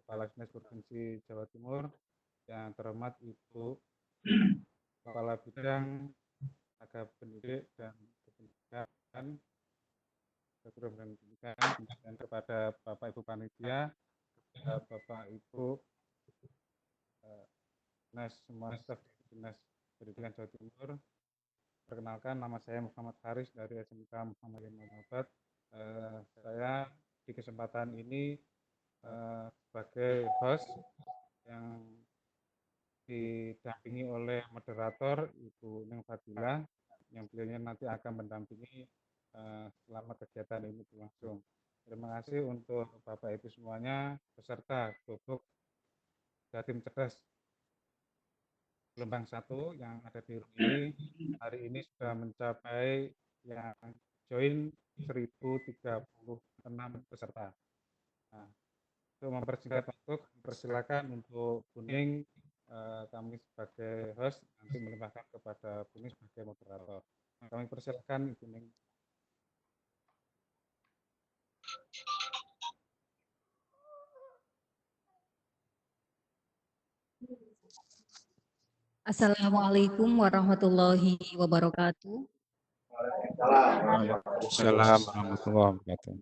Kepala Dinas Provinsi Jawa Timur, yang terhormat Ibu Kepala Bidang Tenaga Pendidik dan Kependidikan, dan kepada Bapak Ibu Panitia, Bapak Ibu semua staf Dinas Pendidikan Jawa Timur. Perkenalkan, nama saya Muhammad Haris dari SMK Muhammadiyah Muhammadiyah. Saya di kesempatan ini sebagai host yang didampingi oleh moderator Ibu Neng Fadila, yang beliau nanti akan mendampingi selama kegiatan ini berlangsung. Terima kasih untuk Bapak Ibu semuanya peserta Gobuk Jatim Cerdas gelombang 1 yang ada di room ini. Hari ini sudah mencapai yang join 1036 peserta. Nah, untuk mempersingkat waktu, persilakan untuk Buning, kami sebagai host nanti melimpahkan kepada Buning sebagai moderator. Kami persilakan Buning. Assalamualaikum warahmatullahi wabarakatuh. Waalaikumsalam warahmatullahi wabarakatuh.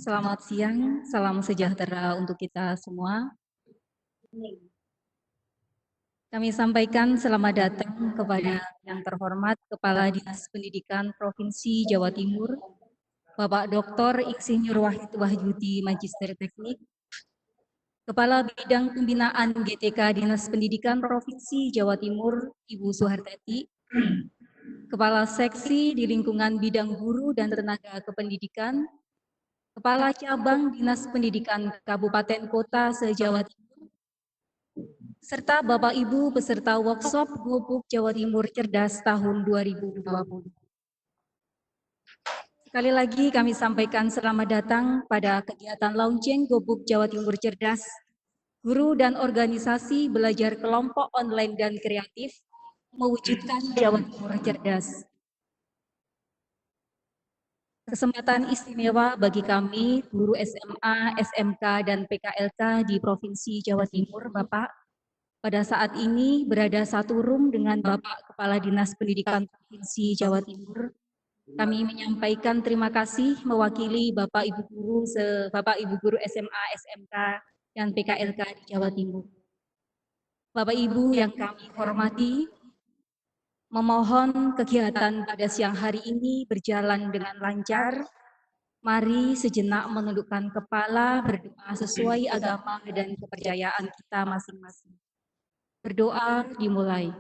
Selamat siang, salam sejahtera untuk kita semua. Kami sampaikan selamat datang kepada yang terhormat Kepala Dinas Pendidikan Provinsi Jawa Timur, Bapak Dr. Insinyur Wahid Wahyudi, Magister Teknik, Kepala Bidang Pembinaan GTK Dinas Pendidikan Provinsi Jawa Timur, Ibu Suhartati, Kepala Seksi di lingkungan bidang guru dan tenaga kependidikan, Kepala Cabang Dinas Pendidikan Kabupaten Kota se-Jawa Timur, serta Bapak Ibu peserta workshop Gobuk Jawa Timur Cerdas tahun 2020. Sekali lagi kami sampaikan selamat datang pada kegiatan launching Gobuk Jawa Timur Cerdas, guru dan organisasi belajar kelompok online dan kreatif, mewujudkan Jawa Timur Cerdas. Kesempatan istimewa bagi kami, guru SMA, SMK, dan PKLK di Provinsi Jawa Timur, Bapak, pada saat ini berada satu room dengan Bapak Kepala Dinas Pendidikan Provinsi Jawa Timur. Kami menyampaikan terima kasih mewakili Bapak Ibu Guru SMA, SMK, dan PKLK di Jawa Timur. Bapak Ibu yang kami hormati, memohon kegiatan pada siang hari ini berjalan dengan lancar. Mari sejenak menundukkan kepala, berdoa sesuai agama dan kepercayaan kita masing-masing. Berdoa dimulai.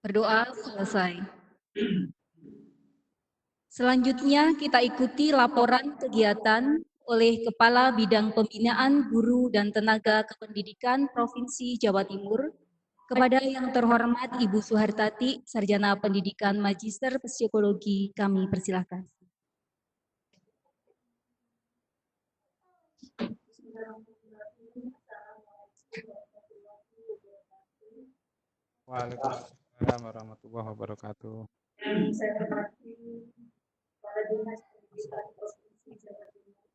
Berdoa selesai. Selanjutnya kita ikuti laporan kegiatan oleh Kepala Bidang Pembinaan Guru dan Tenaga Kependidikan Provinsi Jawa Timur kepada yang terhormat Ibu Suhartati, Sarjana Pendidikan Magister Psikologi, kami persilahkan. Waalaikumsalam warahmatullahi wabarakatuh. Yang saya hormati Kepala Dinas Pendidikan Provinsi Jawa Timur,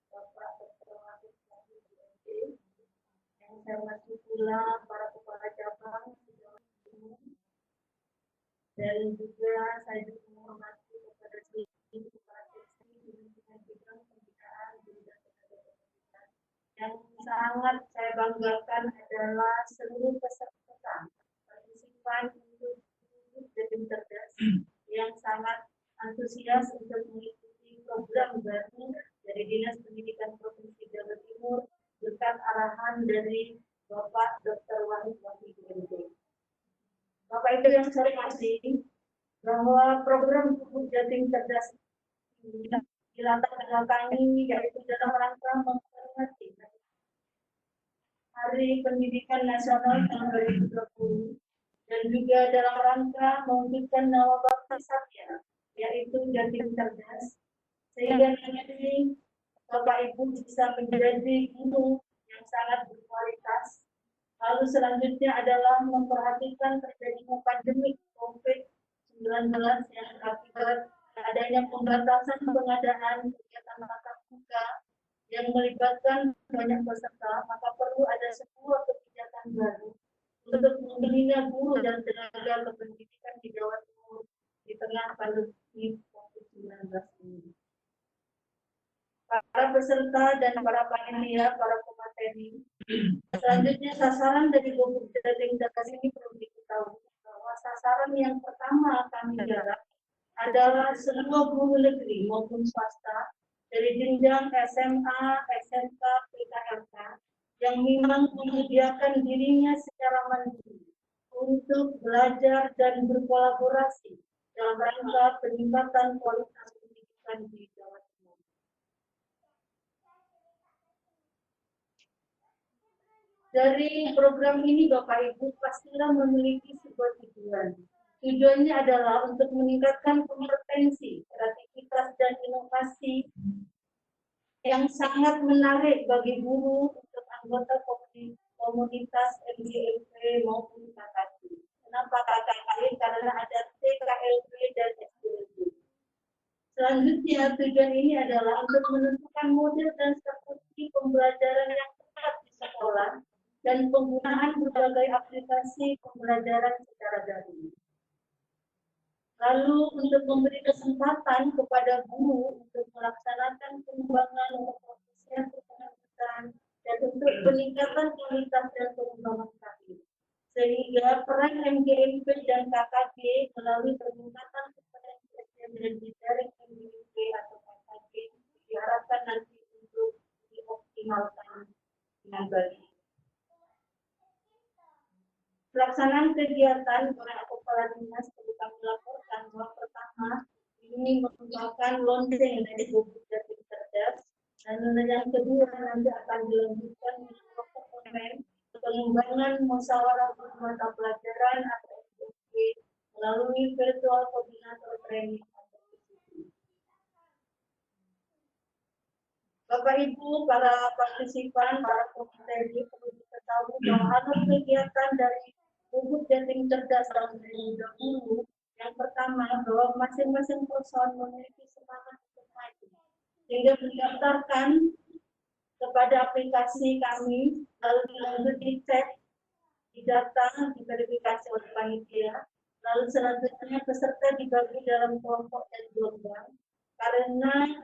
Bapak Dr. Wahid Wahyudi, yang saya hormati pula para kepala cabang Jawa Timur, dan juga saya juga menghormati kepada seluruh kepala seksi di lingkungan bidang pembinaan guru dan tenaga pendidikan. Yang sangat saya banggakan adalah seluruh peserta partisipan untuk Jatim Cerdas yang sangat antusias untuk mengikuti program baru dari Dinas Pendidikan Provinsi Jawa Timur berkat arahan dari Bapak Dr. Wahid Wahyudi. Bapak Ibu yang saya hormati, bahwa program Gobuk Jatim Cerdas dilatar belakangi yaitu dalam rangka memperingati Hari Pendidikan Nasional tahun 2020 dan juga dalam rangka mewujudkan nawabakti Satya, yaitu Jatim Cerdas, sehingga nanti Bapak Ibu bisa menjadi guru yang sangat berkualitas. Lalu selanjutnya adalah memperhatikan terjadinya pandemi COVID-19 yang akibat adanya pembatasan pengadaan kegiatan tatap muka yang melibatkan banyak peserta, maka perlu ada sebuah kebijakan baru untuk membina guru dan tenaga kependidikan di Jawa Timur di tengah pandemi COVID-19 ini. Para peserta dan para panitia, para pemateri. Selanjutnya sasaran dari Gubuk Jatim Datas ini perlu diketahui bahwa sasaran yang pertama kami garap adalah semua guru negeri maupun swasta dari jenjang SMA, SMK, PKLK yang memang menyediakan dirinya secara mandiri untuk belajar dan berkolaborasi dalam rangka peningkatan kualitas pendidikan di Jawa Timur. Dari program ini Bapak Ibu pastilah memiliki sebuah tujuan. Tujuannya adalah untuk meningkatkan kompetensi, kreativitas, dan inovasi yang sangat menarik bagi guru untuk anggota komunitas MGLP maupun KKP. Kenapa KKP? Karena ada TKLP dan SDLP. Selanjutnya, tujuan ini adalah untuk menentukan model dan strategi pembelajaran yang tepat di sekolah dan penggunaan berbagai aplikasi pembelajaran secara daring. Lalu untuk memberi kesempatan kepada guru untuk melaksanakan pengembangan profesi yang berkelanjutan dan untuk peningkatan kualitas dan pengembangan karir. Sehingga peran MGMP dan KKG melalui peningkatan kompetensi SDM dan jejaring MGMP atau KKG diharapkan nanti untuk dioptimalkan dengan baik. Pelaksanaan kegiatan para kepala dinas perlu kami laporkan bahwa pertama ini mengembangkan launching dari Gubuk Jatim Cerdas, dan yang kedua nanti akan dilanjutkan dengan komponen pengembangan musyawarah mata pelajaran atau SPP melalui virtual koordinator training atau VCT. Bapak Ibu, para partisipan, para pemateri perlu diketahui bahwa ada kegiatan dari Gubuk Jatim Cerdas tahun 2020. Yang pertama, bahwa masing-masing person memiliki semangat untuk maju, sehingga mendaftarkan kepada aplikasi kami, lalu dilanjut dicek, didata, diverifikasi oleh panitia, lalu selanjutnya peserta dibagi dalam kelompok dan gelombang, karena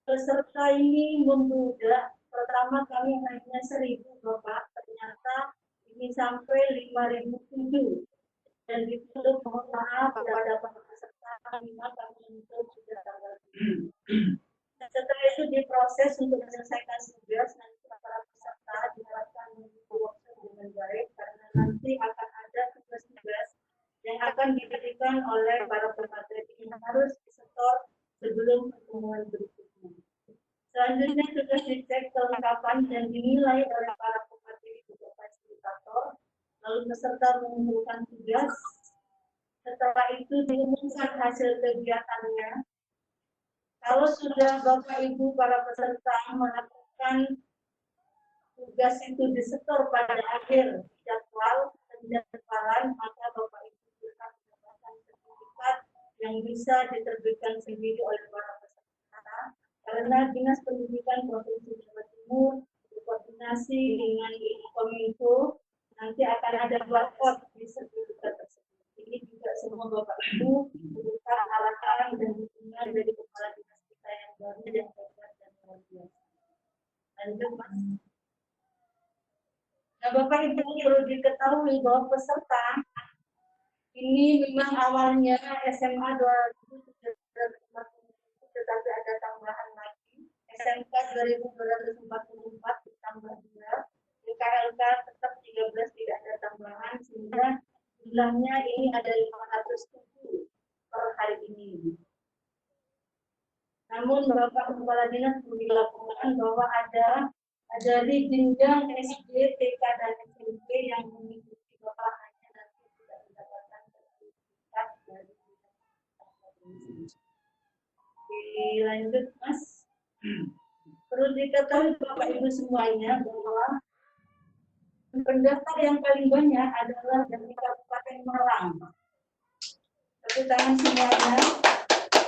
peserta ini membludak. Pertama kami hanya 1.000 Bapak, ternyata ini sampai 5.007, dan ditutup mohon maaf kepada para peserta kami untuk sudah tanggal. Setelah itu diproses untuk menyelesaikan tugas, nanti para peserta diharapkan mengikuti workshop dengan baik karena nanti akan ada tugas-tugas yang akan diberikan oleh para pemateri yang harus disetor sebelum pertemuan berikutnya. Selanjutnya tugas dicek kelengkapan dan dinilai oleh para pemateri juga fasilitator. Lalu peserta mengumpulkan tugas. Setelah itu diumumkan hasil kegiatannya. Kalau sudah Bapak Ibu para peserta melakukan tugas itu disetor pada akhir jadwal penjadwalan, maka Bapak Ibu bisa mendapatkan sertifikat yang bisa diterbitkan sendiri oleh para peserta. Karena Dinas Pendidikan Provinsi Jawa Timur berkoordinasi dengan Kominfo, nanti akan ada barcode di sertifikat tersebut. Ini juga semua Bapak Ibu membuka arahan dan dukungan dari kepala dinas kita yang baru dan hebat dan luar biasa. Lanjut Mas. Nah Bapak Ibu perlu diketahui bahwa peserta ini memang awalnya SMA 2.740, tetapi ada tambahan lagi. SMK 2.244 ditambah 2, PKLK tetap 13 tidak ada tambahan, sehingga jumlahnya ini ada 507 per hari ini. Namun Bapak Kepala Dinas perlu dilaporkan bahwa ada dari jenjang SD, TK, dan SMP yang mengikuti Bapak hanya nanti tidak mendapatkan sertifikat dari provinsi. Dilanjut Mas. Perlu diketahui Bapak Ibu semuanya bahwa pendaftar yang paling banyak adalah dari Kabupaten Malang. Tepuk tangan semuanya.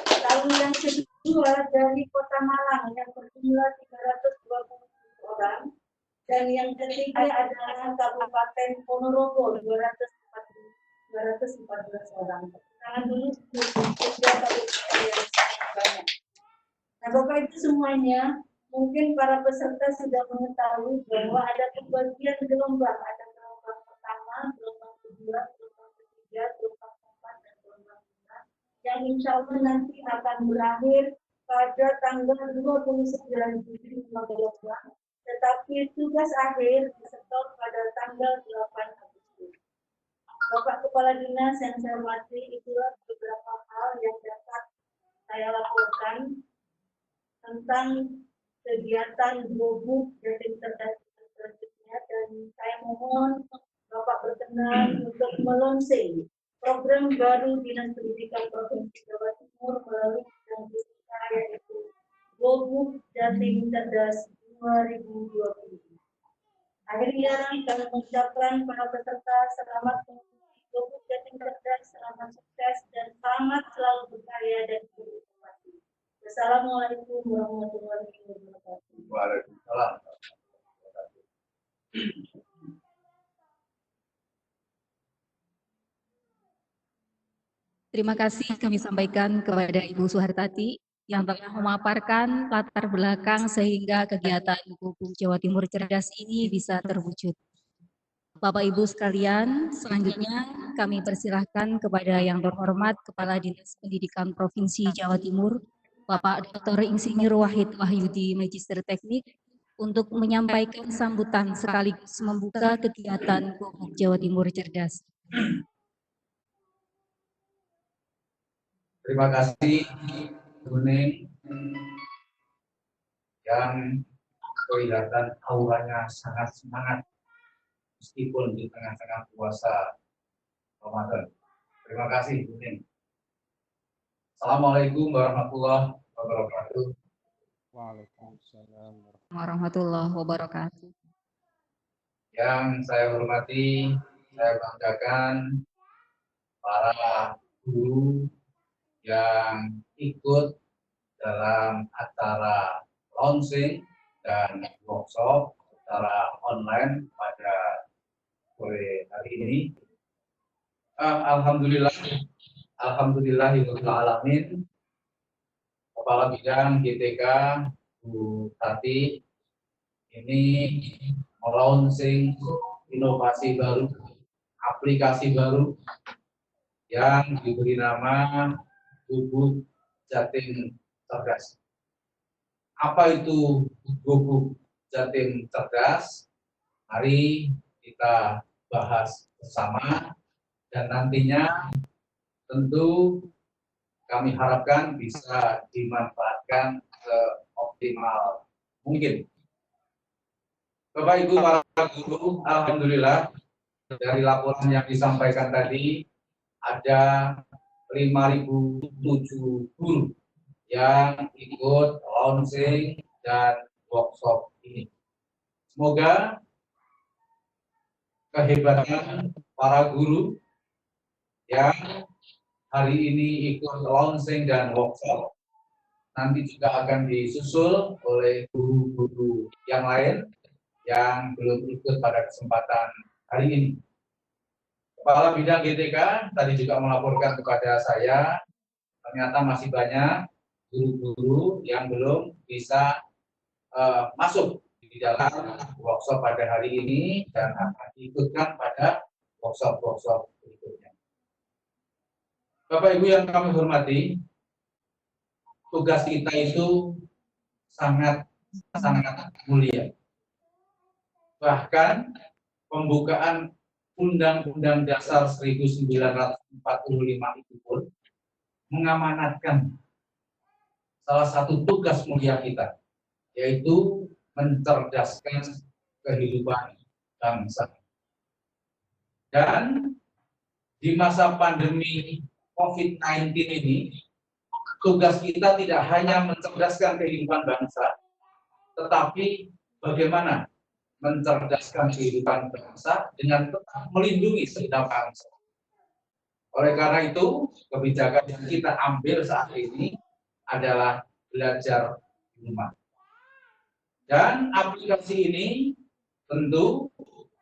Lalu yang kedua dari Kota Malang yang berjumlah 320 orang. Dan yang ketiga adalah Kabupaten Ponorogo 214 orang. Tangan dulu tiga kabupaten yang sangat banyak. Nah, Bapak Ibu semuanya, mungkin para peserta sudah mengetahui bahwa ada pembagian gelombang. Ada gelombang pertama, gelombang kedua, gelombang ketiga, gelombang keempat, dan gelombang lima. Yang insya Allah nanti akan berakhir pada tanggal 29 Juli 2020. Tetapi tugas akhir disetor pada tanggal 8 Agustus. Bapak Kepala Dinas yang saya hormati, itulah beberapa hal yang dapat saya laporkan tentang kegiatan Gubuk Jatim Cerdas selanjutnya, dan saya mohon Bapak berkenan untuk melonsing program baru Dinas Pendidikan Provinsi Jawa Timur melalui program kita, yaitu Gubuk Jatim Cerdas 2020. Akhirnya kami mengucapkan para peserta selamat mengikuti Gubuk Jatim Cerdas, selamat sukses dan selamat selalu berkarya dan berinovasi. Assalamualaikum warahmatullahi wabarakatuh. Waalaikumsalam. Terima kasih kami sampaikan kepada Ibu Suhartati yang telah memaparkan latar belakang sehingga kegiatan Gubuk Jawa Timur Cerdas ini bisa terwujud. Bapak Ibu sekalian, selanjutnya kami persilahkan kepada yang terhormat Kepala Dinas Pendidikan Provinsi Jawa Timur, Bapak Dr. Insinyur Wahid Wahyudi, Magister Teknik, untuk menyampaikan sambutan sekaligus membuka kegiatan Gubuk Jawa Timur Cerdas. Terima kasih, Kuning, yang kelihatan auranya sangat semangat meskipun di tengah-tengah puasa Ramadan. Terima kasih, Kuning. Assalamualaikum warahmatullahi wabarakatuh. Waalaikumsalam Warahmatullahi wabarakatuh. Yang saya hormati, saya banggakan para guru yang ikut dalam acara launching dan workshop secara online pada sore hari ini. Alhamdulillahirrahmanirrahim. Kepala Bidang GTK Bu Tati ini melaunching inovasi baru, aplikasi baru yang diberi nama Gubuk Jatim Cerdas. Apa itu Gubuk Jatim Cerdas? Mari kita bahas bersama, dan nantinya tentu kami harapkan bisa dimanfaatkan seoptimal mungkin. Bapak Ibu para guru, alhamdulillah dari laporan yang disampaikan tadi ada 5.007 guru yang ikut launching dan workshop ini. Semoga kehebatan para guru yang hari ini ikut launching dan workshop nanti juga akan disusul oleh guru-guru yang lain yang belum ikut pada kesempatan hari ini. Kepala Bidang GTK tadi juga melaporkan kepada saya, ternyata masih banyak guru-guru yang belum bisa masuk di dalam workshop pada hari ini dan akan diikutkan pada workshop-workshop berikutnya. Bapak Ibu yang kami hormati, tugas kita itu sangat mulia. Bahkan pembukaan Undang-Undang Dasar 1945 itu pun mengamanatkan salah satu tugas mulia kita, yaitu mencerdaskan kehidupan bangsa. Dan di masa pandemi COVID-19 ini, tugas kita tidak hanya mencerdaskan kehidupan bangsa, tetapi bagaimana mencerdaskan kehidupan bangsa dengan tetap melindungi segenap bangsa. Oleh karena itu, kebijakan yang kita ambil saat ini adalah belajar di rumah. Dan aplikasi ini tentu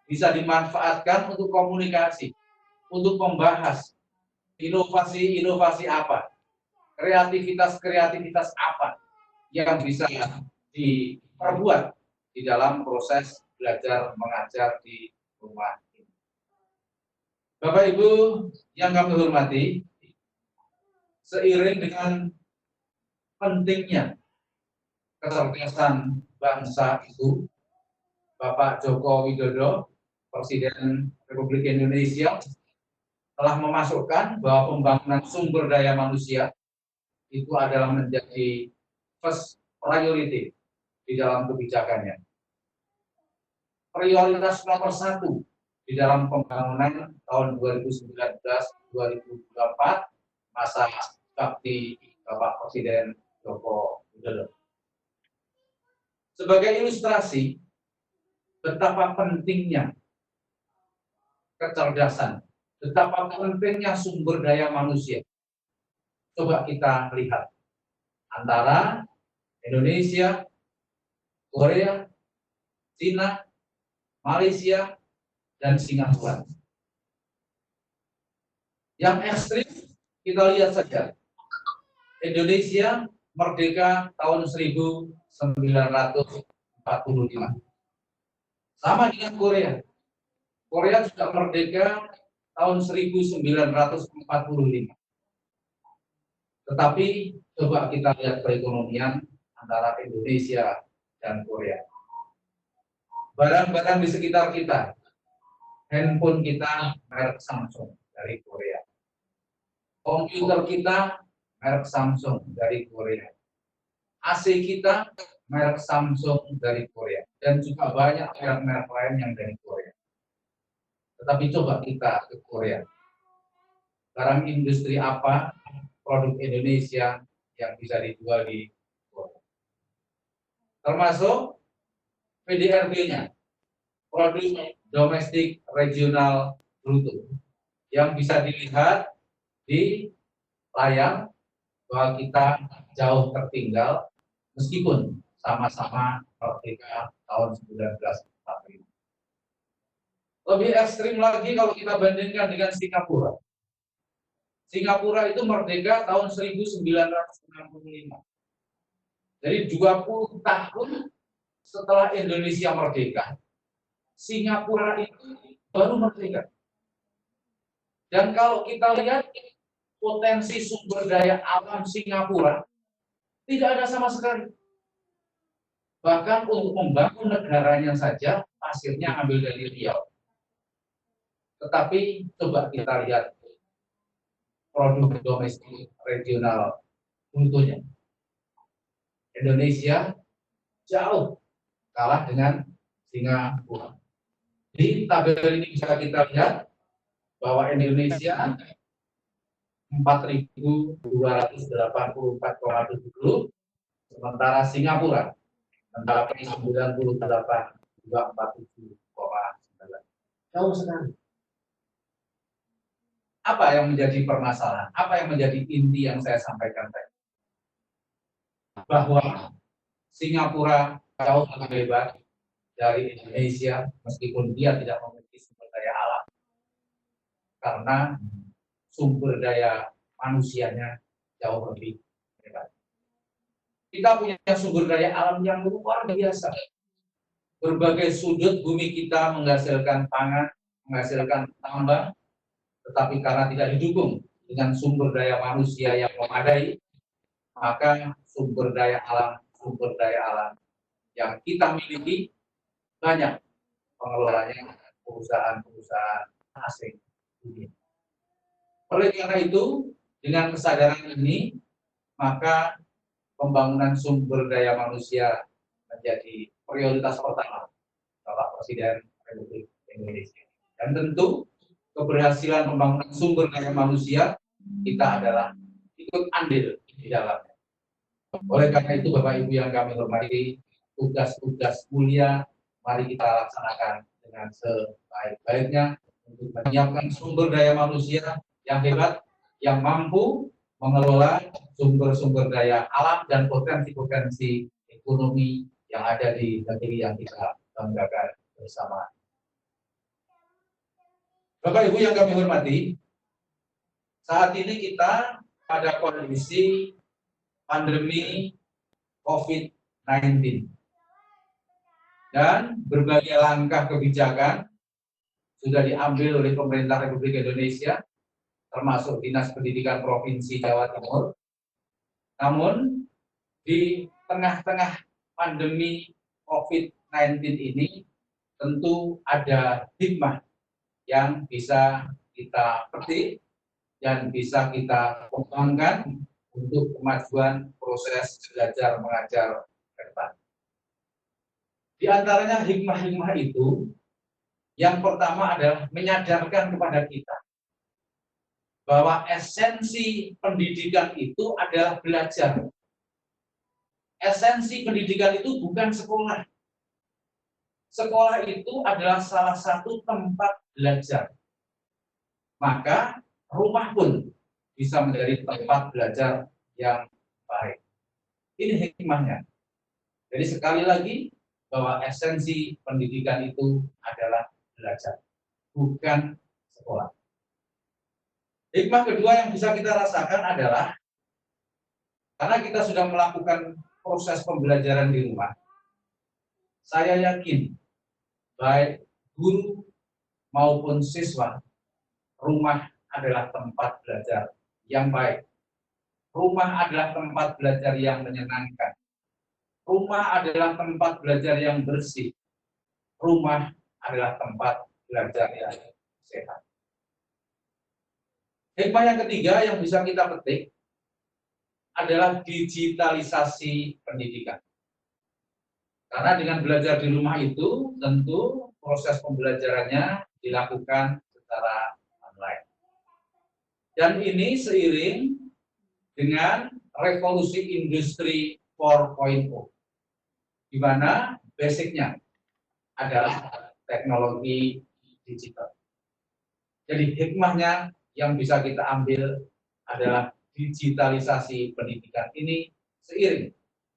bisa dimanfaatkan untuk komunikasi, untuk membahas inovasi-inovasi apa, kreativitas-kreativitas apa yang bisa diperbuat di dalam proses belajar mengajar di rumah ini. Bapak Ibu yang kami hormati, seiring dengan pentingnya kecerdasan bangsa itu, Bapak Joko Widodo, Presiden Republik Indonesia, telah memasukkan bahwa pembangunan sumber daya manusia itu adalah menjadi first priority di dalam kebijakannya. Prioritas nomor 1 di dalam pembangunan tahun 2019-2024 masa bakti Bapak Presiden Joko Widodo. Sebagai ilustrasi betapa pentingnya kecerdasan, betapa pentingnya sumber daya manusia. Coba kita lihat antara Indonesia, Korea, Cina, Malaysia, dan Singapura. Yang ekstrim kita lihat saja. Indonesia merdeka tahun 1945. Sama dengan Korea. Korea juga merdeka tahun 1945. Tetapi coba kita lihat perekonomian antara Indonesia dan Korea. Barang-barang di sekitar kita, handphone kita merek Samsung dari Korea. Komputer kita merek Samsung dari Korea. AC kita merek Samsung dari Korea. Dan juga banyak merek-merek lain yang dari Korea. Tetapi coba kita ke Korea. Barang industri apa, produk Indonesia yang bisa dijual di Korea. Termasuk PDRB-nya, produk domestik regional bruto, yang bisa dilihat di layar bahwa kita jauh tertinggal meskipun sama-sama merdeka tahun 1945. Lebih ekstrim lagi kalau kita bandingkan dengan Singapura. Singapura itu merdeka tahun 1965. Jadi 20 tahun setelah Indonesia merdeka, Singapura itu baru merdeka. Dan kalau kita lihat potensi sumber daya alam Singapura, tidak ada sama sekali. Bahkan untuk membangun negaranya saja, pasirnya ambil dari Riau. Tetapi coba kita lihat produk domestik regional brutonya. Indonesia jauh kalah dengan Singapura. Di tabel ini bisa kita lihat bahwa Indonesia 4.284,70, sementara Singapura mencapai 98,247,9. Jauh sekali. Apa yang menjadi permasalahan? Apa yang menjadi inti yang saya sampaikan tadi? Bahwa Singapura jauh lebih hebat dari Indonesia meskipun dia tidak memiliki sumber daya alam. Karena sumber daya manusianya jauh lebih hebat. Kita punya sumber daya alam yang luar biasa. Berbagai sudut bumi kita menghasilkan pangan, menghasilkan tambang, tetapi karena tidak didukung dengan sumber daya manusia yang memadai, maka sumber daya alam yang kita miliki banyak pengelolanya perusahaan-perusahaan asing dunia. Oleh karena itu, dengan kesadaran ini, maka pembangunan sumber daya manusia menjadi prioritas pertama Bapak Presiden Republik Indonesia. Dan tentu keberhasilan pembangunan sumber daya manusia kita adalah ikut andil di dalamnya. Oleh karena itu, Bapak Ibu yang kami hormati, tugas-tugas mulia mari kita laksanakan dengan sebaik-baiknya untuk menyiapkan sumber daya manusia yang hebat, yang mampu mengelola sumber-sumber daya alam dan potensi-potensi ekonomi yang ada di negeri yang kita banggakan bersama. Bapak Ibu yang kami hormati, saat ini kita pada kondisi pandemi COVID-19 dan berbagai langkah kebijakan sudah diambil oleh pemerintah Republik Indonesia, termasuk Dinas Pendidikan Provinsi Jawa Timur. Namun di tengah-tengah pandemi COVID-19 ini tentu ada hikmah yang bisa kita petik dan bisa kita kembangkan untuk kemajuan proses belajar mengajar ke depan. Di antaranya hikmah-hikmah itu, yang pertama adalah menyadarkan kepada kita bahwa esensi pendidikan itu adalah belajar. Esensi pendidikan itu bukan sekolah. Sekolah itu adalah salah satu tempat belajar. Maka rumah pun bisa menjadi tempat belajar yang baik. Ini hikmahnya. Jadi sekali lagi bahwa esensi pendidikan itu adalah belajar, bukan sekolah. Hikmah kedua yang bisa kita rasakan adalah karena kita sudah melakukan proses pembelajaran di rumah, saya yakin baik guru maupun siswa, rumah adalah tempat belajar yang baik. Rumah adalah tempat belajar yang menyenangkan. Rumah adalah tempat belajar yang bersih. Rumah adalah tempat belajar yang sehat. Hikmah yang ketiga yang bisa kita petik adalah digitalisasi pendidikan. Karena dengan belajar di rumah itu, tentu proses pembelajarannya dilakukan secara online. Dan ini seiring dengan revolusi industri 4.0, di mana basicnya adalah teknologi digital. Jadi hikmahnya yang bisa kita ambil adalah digitalisasi pendidikan ini seiring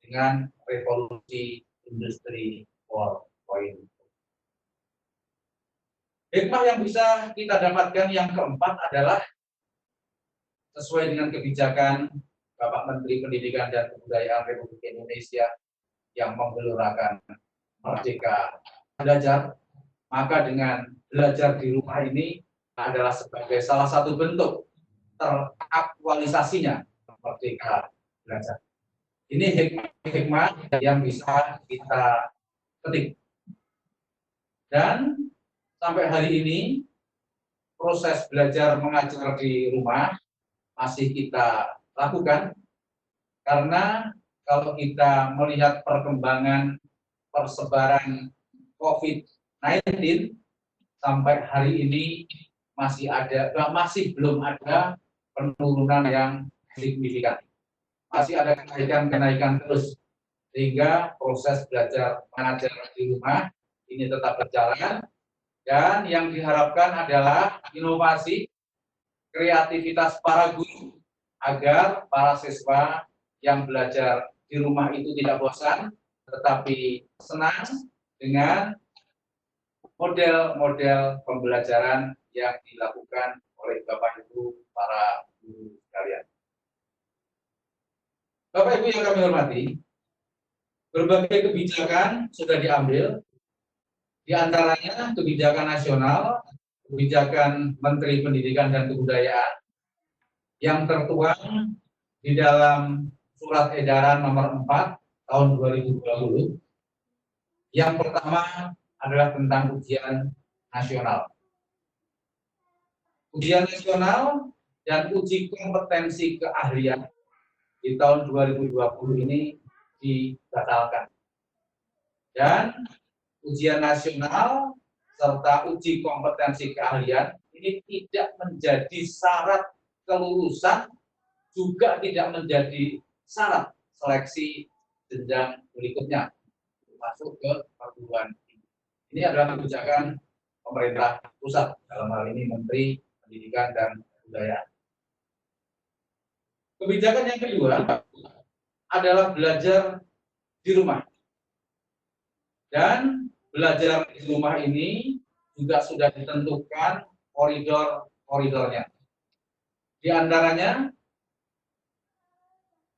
dengan revolusi industri 4.0. Hikmah yang bisa kita dapatkan yang keempat adalah sesuai dengan kebijakan Bapak Menteri Pendidikan dan Kebudayaan Republik Indonesia yang menggelurakan Merdeka Belajar, maka dengan belajar di rumah ini adalah sebagai salah satu bentuk teraktualisasinya Merdeka Belajar. Ini hikmah yang bisa kita petik. Dan sampai hari ini proses belajar mengajar di rumah masih kita lakukan karena kalau kita melihat perkembangan persebaran COVID-19 sampai hari ini masih belum ada penurunan yang signifikan. Masih ada kenaikan terus, sehingga proses belajar mengajar di rumah ini tetap berjalan, dan yang diharapkan adalah inovasi, kreativitas para guru, agar para siswa yang belajar di rumah itu tidak bosan, tetapi senang dengan model-model pembelajaran yang dilakukan oleh Bapak Ibu para guru sekalian. Bapak Ibu yang kami hormati, berbagai kebijakan sudah diambil, di antaranya kebijakan nasional, kebijakan Menteri Pendidikan dan Kebudayaan yang tertuang di dalam Surat Edaran Nomor 4 Tahun 2020. Yang pertama adalah tentang ujian nasional. Ujian nasional dan uji kompetensi keahlian di tahun 2020 ini dibatalkan. Dan ujian nasional serta uji kompetensi keahlian ini tidak menjadi syarat kelulusan, juga tidak menjadi syarat seleksi jenjang berikutnya. masuk ke perguruan tinggi. Ini adalah kebijakan pemerintah pusat, dalam hal ini Menteri Pendidikan dan Kebudayaan. Kebijakan yang kedua adalah belajar di rumah. Dan belajar di rumah ini juga sudah ditentukan koridor-koridornya. Di antaranya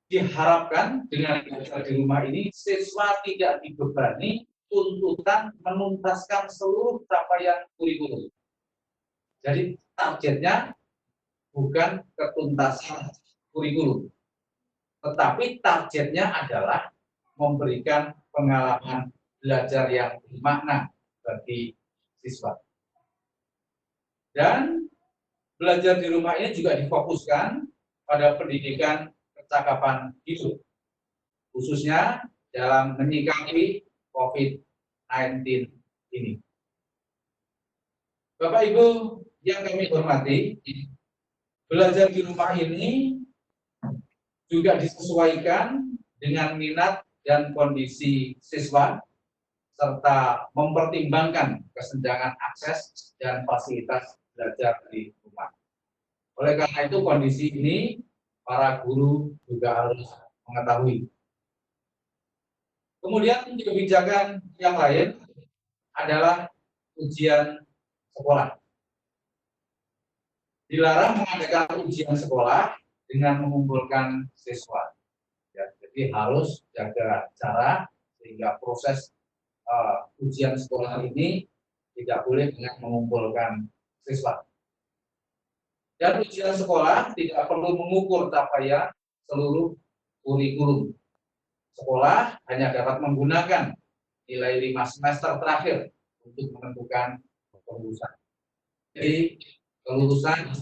diharapkan dengan belajar di rumah ini siswa tidak dibebani tuntutan menuntaskan seluruh capaian kurikulum. Jadi targetnya bukan ketuntasan kurikulum, tetapi targetnya adalah memberikan pengalaman belajar yang bermakna bagi siswa. Dan belajar di rumah ini juga difokuskan pada pendidikan kecakapan hidup, khususnya dalam menyikapi COVID-19 ini. Bapak Ibu yang kami hormati, belajar di rumah ini juga disesuaikan dengan minat dan kondisi siswa, serta mempertimbangkan kesenjangan akses dan fasilitas belajar di rumah. Oleh karena itu, kondisi ini para guru juga harus mengetahui. Kemudian kebijakan yang lain adalah ujian sekolah. Dilarang mengadakan ujian sekolah dengan mengumpulkan siswa. Ya, jadi harus jaga jarak sehingga proses ujian sekolah ini tidak boleh dengan mengumpulkan siswa. Dan ujian sekolah tidak perlu mengukur capaian seluruh kurikulum. Sekolah hanya dapat menggunakan nilai 5 semester terakhir untuk menentukan kelulusan. Jadi kelulusan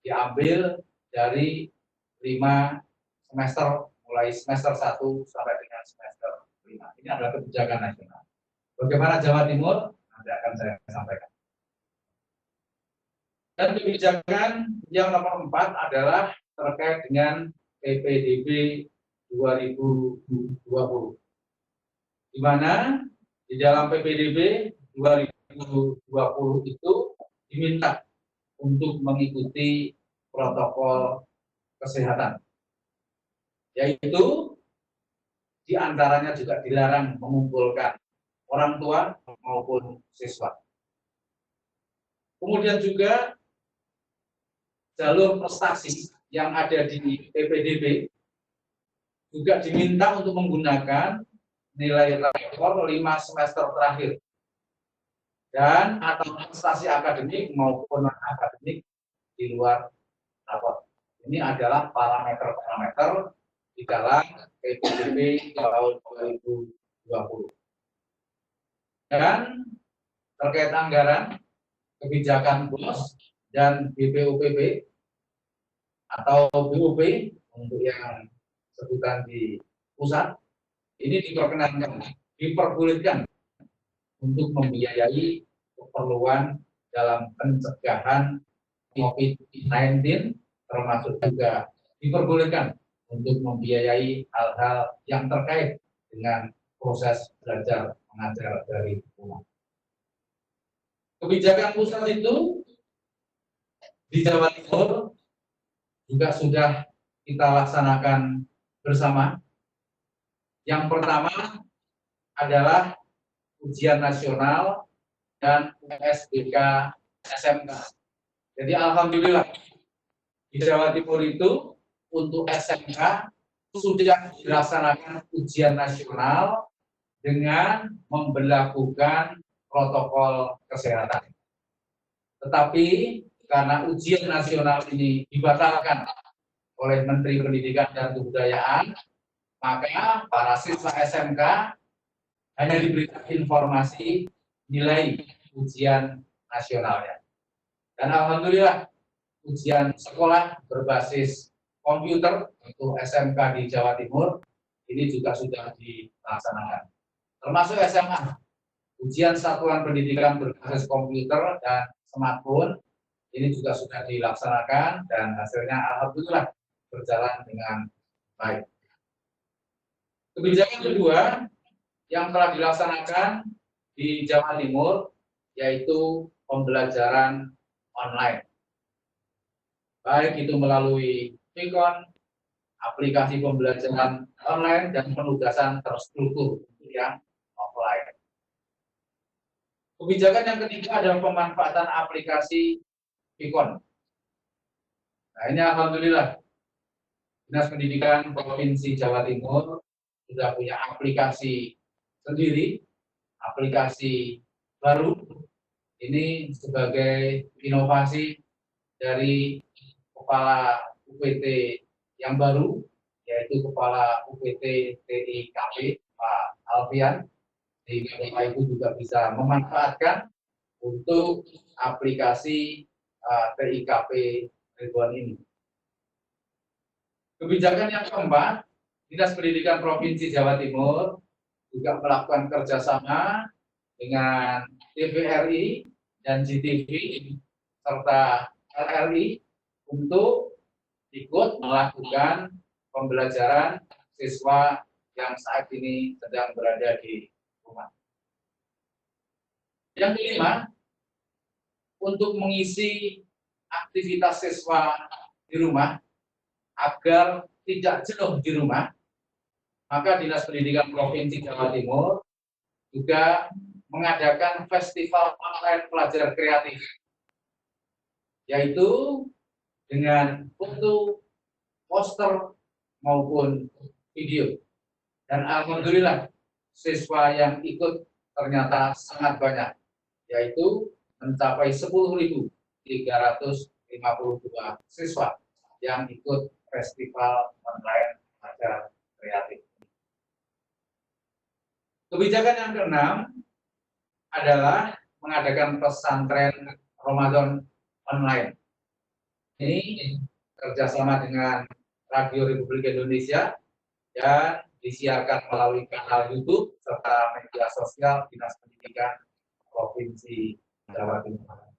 diambil dari 5 semester, mulai semester 1 sampai dengan semester 5. Ini adalah kebijakan nasional. Bagaimana Jawa Timur? Nanti akan saya sampaikan. Dan kebijakan yang nomor 4 adalah terkait dengan PPDB 2020. Di mana di dalam PPDB 2020 itu diminta untuk mengikuti protokol kesehatan, yaitu diantaranya juga dilarang mengumpulkan orang tua maupun siswa. Kemudian juga jalur prestasi yang ada di PPDB juga diminta untuk menggunakan nilai rapor 5 semester terakhir dan atau prestasi akademik maupun non-akademik di luar rapor. Ini adalah parameter-parameter di dalam PPDB tahun 2020. Dan terkait anggaran, kebijakan BOS dan BPOPB atau BOP untuk yang sebutan di pusat, ini diperbolehkan untuk membiayai keperluan dalam pencegahan COVID-19, termasuk juga diperbolehkan untuk membiayai hal-hal yang terkait dengan proses belajar mengajar dari rumah. Kebijakan pusat itu di Jawa Timur juga sudah kita laksanakan bersama. Yang pertama adalah ujian nasional dan USBK SMK. Jadi alhamdulillah di Jawa Timur itu untuk SMK sudah dilaksanakan ujian nasional dengan memberlakukan protokol kesehatan. Tetapi karena ujian nasional ini dibatalkan oleh Menteri Pendidikan dan Kebudayaan, maka para siswa SMK hanya diberikan informasi nilai ujian nasionalnya. Dan alhamdulillah ujian sekolah berbasis komputer untuk SMK di Jawa Timur ini juga sudah dilaksanakan. Termasuk SMA, ujian satuan pendidikan berbasis komputer dan smartphone ini juga sudah dilaksanakan dan hasilnya alhamdulillah berjalan dengan baik. Kebijakan kedua yang telah dilaksanakan di Jawa Timur, yaitu pembelajaran online. Baik itu melalui Vicon, aplikasi pembelajaran online, dan penugasan terstruktur yang offline. Kebijakan yang ketiga adalah pemanfaatan aplikasi Vicon. Nah, ini alhamdulillah Dinas Pendidikan Provinsi Jawa Timur sudah punya aplikasi sendiri, aplikasi baru. Ini sebagai inovasi dari Kepala UPT yang baru, yaitu Kepala UPT TIKP, Pak Alfian, sehingga Bapak Ibu juga bisa memanfaatkan untuk aplikasi TIKP Ridwan ini. Kebijakan yang keempat, Dinas Pendidikan Provinsi Jawa Timur juga melakukan kerjasama dengan TVRI dan GTV serta LRI untuk ikut melakukan pembelajaran siswa yang saat ini sedang berada di rumah. Yang kelima, untuk mengisi aktivitas siswa di rumah agar tidak jenuh di rumah, maka Dinas Pendidikan Provinsi Jawa Timur juga mengadakan festival online pelajar kreatif, yaitu dengan foto, poster, maupun video. Dan alhamdulillah siswa yang ikut ternyata sangat banyak, yaitu mencapai 10.352 siswa yang ikut festival online pelajar kreatif. Kebijakan yang keenam adalah mengadakan pesantren Ramadan online. Ini kerjasama dengan Radio Republik Indonesia dan disiarkan melalui kanal YouTube serta media sosial Dinas Pendidikan Provinsi Jawa Timur.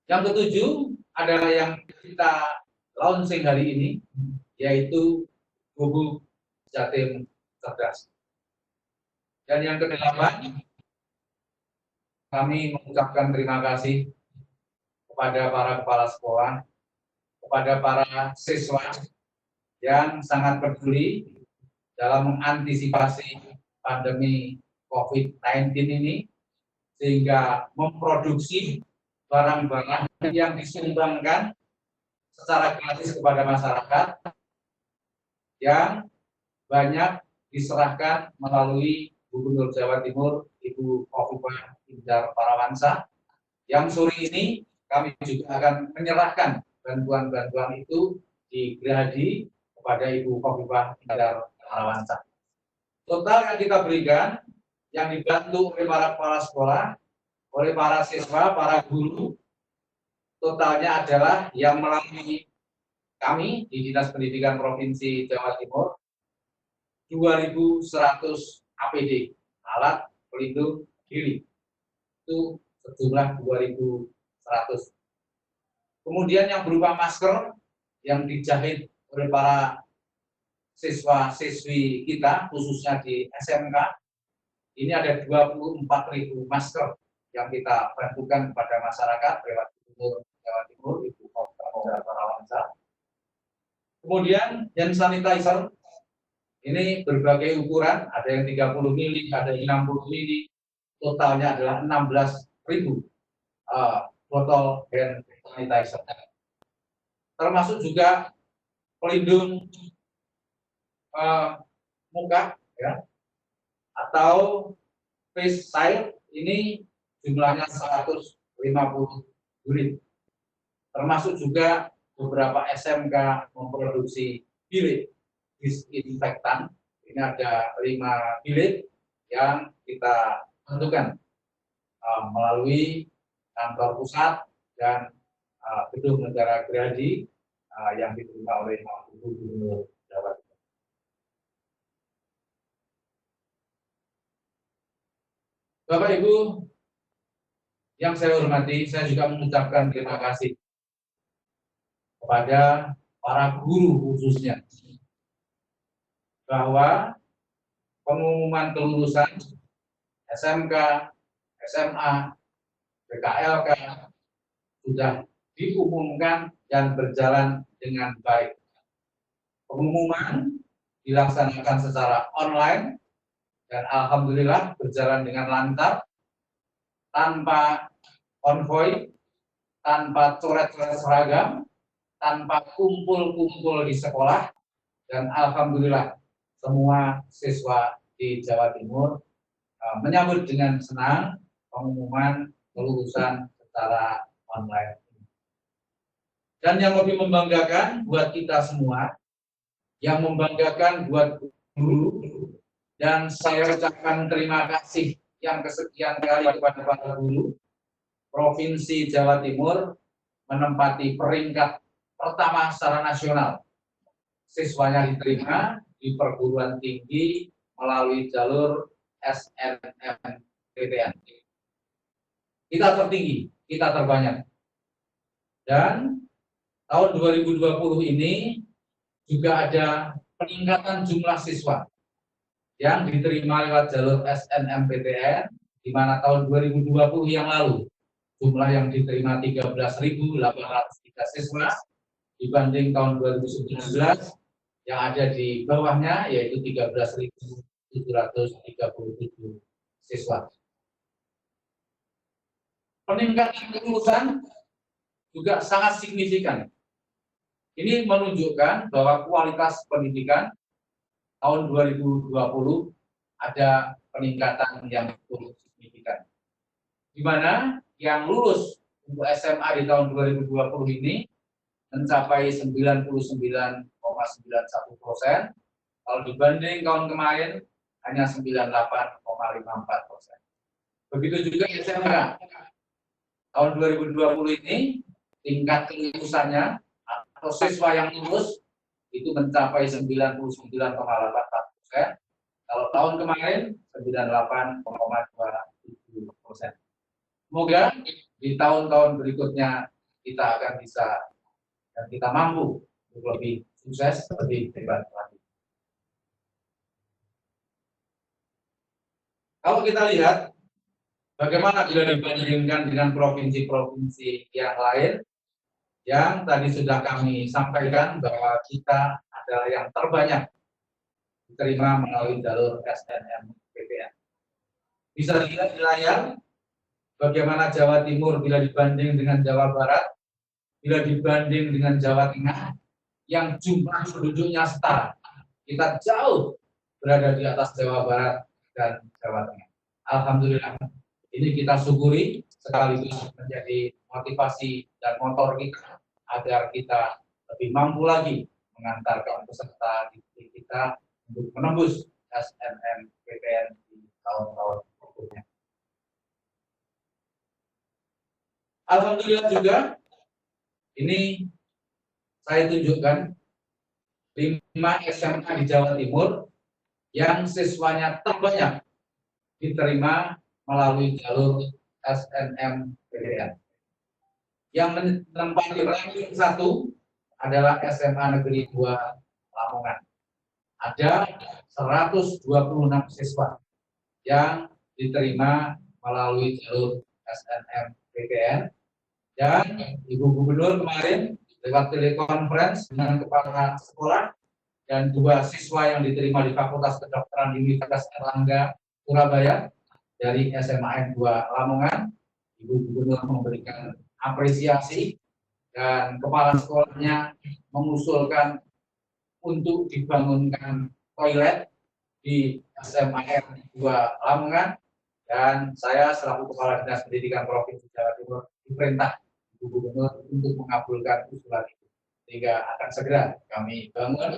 Yang ketujuh adalah yang kita launching hari ini, yaitu Gubuk Jatim Cerdas. Dan yang kedelapan, kami mengucapkan terima kasih kepada para kepala sekolah, kepada para siswa yang sangat peduli dalam mengantisipasi pandemi COVID-19 ini, sehingga memproduksi barang-barang yang disumbangkan secara gratis kepada masyarakat yang banyak diserahkan melalui Gubernur Jawa Timur Ibu Khofifah Indar Parawansa, yang sore ini kami juga akan menyerahkan bantuan-bantuan itu di Gerahadi kepada Ibu Khofifah Indar Parawansa. Total yang kita berikan, yang dibantu oleh para kepala sekolah, oleh para siswa, para guru, totalnya adalah yang melalui kami di Dinas Pendidikan Provinsi Jawa Timur 2.100 APD, alat pelindung diri, itu sejumlah 2.100. Kemudian yang berupa masker yang dijahit oleh para siswa-siswi kita, khususnya di SMK, ini ada 24.000 masker yang kita bantukan kepada masyarakat lewat Gubernur Jawa Timur, Ibu Khofifah Parawansa. Kemudian hand sanitizer, ini berbagai ukuran, ada yang 30 mili, ada yang 60 mili, totalnya adalah 16.000 botol hand sanitizer. Termasuk juga pelindung muka, ya, atau face shield, ini jumlahnya 150 unit. Termasuk juga beberapa SMK memproduksi bilik disinfektan. Ini ada 5 bilik yang kita tentukan melalui kantor pusat dan gedung negara Gerahadi yang diterima oleh Gubernur Jawa Timur. Bapak Ibu yang saya hormati, saya juga mengucapkan terima kasih kepada para guru khususnya, bahwa pengumuman kelulusan SMK, SMA, PKLK sudah diumumkan dan berjalan dengan baik. Pengumuman dilaksanakan secara online dan alhamdulillah berjalan dengan lancar, tanpa konvoi, tanpa coret-coret seragam, tanpa kumpul-kumpul di sekolah, dan alhamdulillah semua siswa di Jawa Timur menyambut dengan senang pengumuman kelulusan secara online. Dan yang lebih membanggakan buat kita semua, yang membanggakan buat guru, dan saya ucapkan terima kasih yang kesekian kali kepada para guru, Provinsi Jawa Timur menempati peringkat pertama secara nasional. Siswanya diterima di perguruan tinggi melalui jalur SNMPTN. Kita tertinggi, kita terbanyak. Dan tahun 2020 ini juga ada peningkatan jumlah siswa yang diterima lewat jalur SNMPTN, di mana tahun 2020 yang lalu jumlah yang diterima 13.803 siswa dibanding tahun 2019 yang ada di bawahnya yaitu 13.737 siswa. Peningkatan kelulusan juga sangat signifikan. Ini menunjukkan bahwa kualitas pendidikan tahun 2020 ada peningkatan yang cukup signifikan. Di mana yang lulus untuk SMA di tahun 2020 ini mencapai 99,91%. Kalau dibanding tahun kemarin hanya 98,54%. Begitu juga SMK. Tahun 2020 ini tingkat kelulusannya atau siswa yang lulus itu mencapai 99,84%. Kalau tahun kemarin 98,27%. Semoga di tahun-tahun berikutnya kita akan bisa dan kita mampu untuk lebih sukses, lebih hebat lagi. Kalau kita lihat bagaimana bila dibandingkan dengan provinsi-provinsi yang lain, yang tadi sudah kami sampaikan bahwa kita adalah yang terbanyak diterima melalui jalur SNMPTN. Bisa dilihat di layar bagaimana Jawa Timur bila dibanding dengan Jawa Barat, bila dibanding dengan Jawa Tengah, yang jumlah penduduknya setara. Kita jauh berada di atas Jawa Barat dan Jawa Tengah. Alhamdulillah, ini kita syukuri sekaligus menjadi motivasi dan motor kita agar kita lebih mampu lagi mengantarkan peserta didik kita untuk menembus SNMPTN di tahun-tahun berikutnya. Alhamdulillah juga, ini saya tunjukkan 5 SMA di Jawa Timur yang siswanya terbanyak diterima melalui jalur SNMPTN. Yang menempati ranking 1 adalah SMA Negeri 2 Lamongan. Ada 126 siswa yang diterima melalui jalur SNMPTN, dan Ibu Gubernur kemarin lewat telekonferensi dengan kepala sekolah dan 2 siswa yang diterima di Fakultas Kedokteran di Universitas Erlangga Surabaya dari SMA N 2 Lamongan. Ibu Gubernur memberikan apresiasi dan kepala sekolahnya mengusulkan untuk dibangunkan toilet di SMA N 2 Lamongan, dan saya selaku Kepala Dinas Pendidikan Provinsi Jawa Timur diperintah Ibu Gubernur untuk mengabulkan usulan itu, sehingga akan segera kami bangun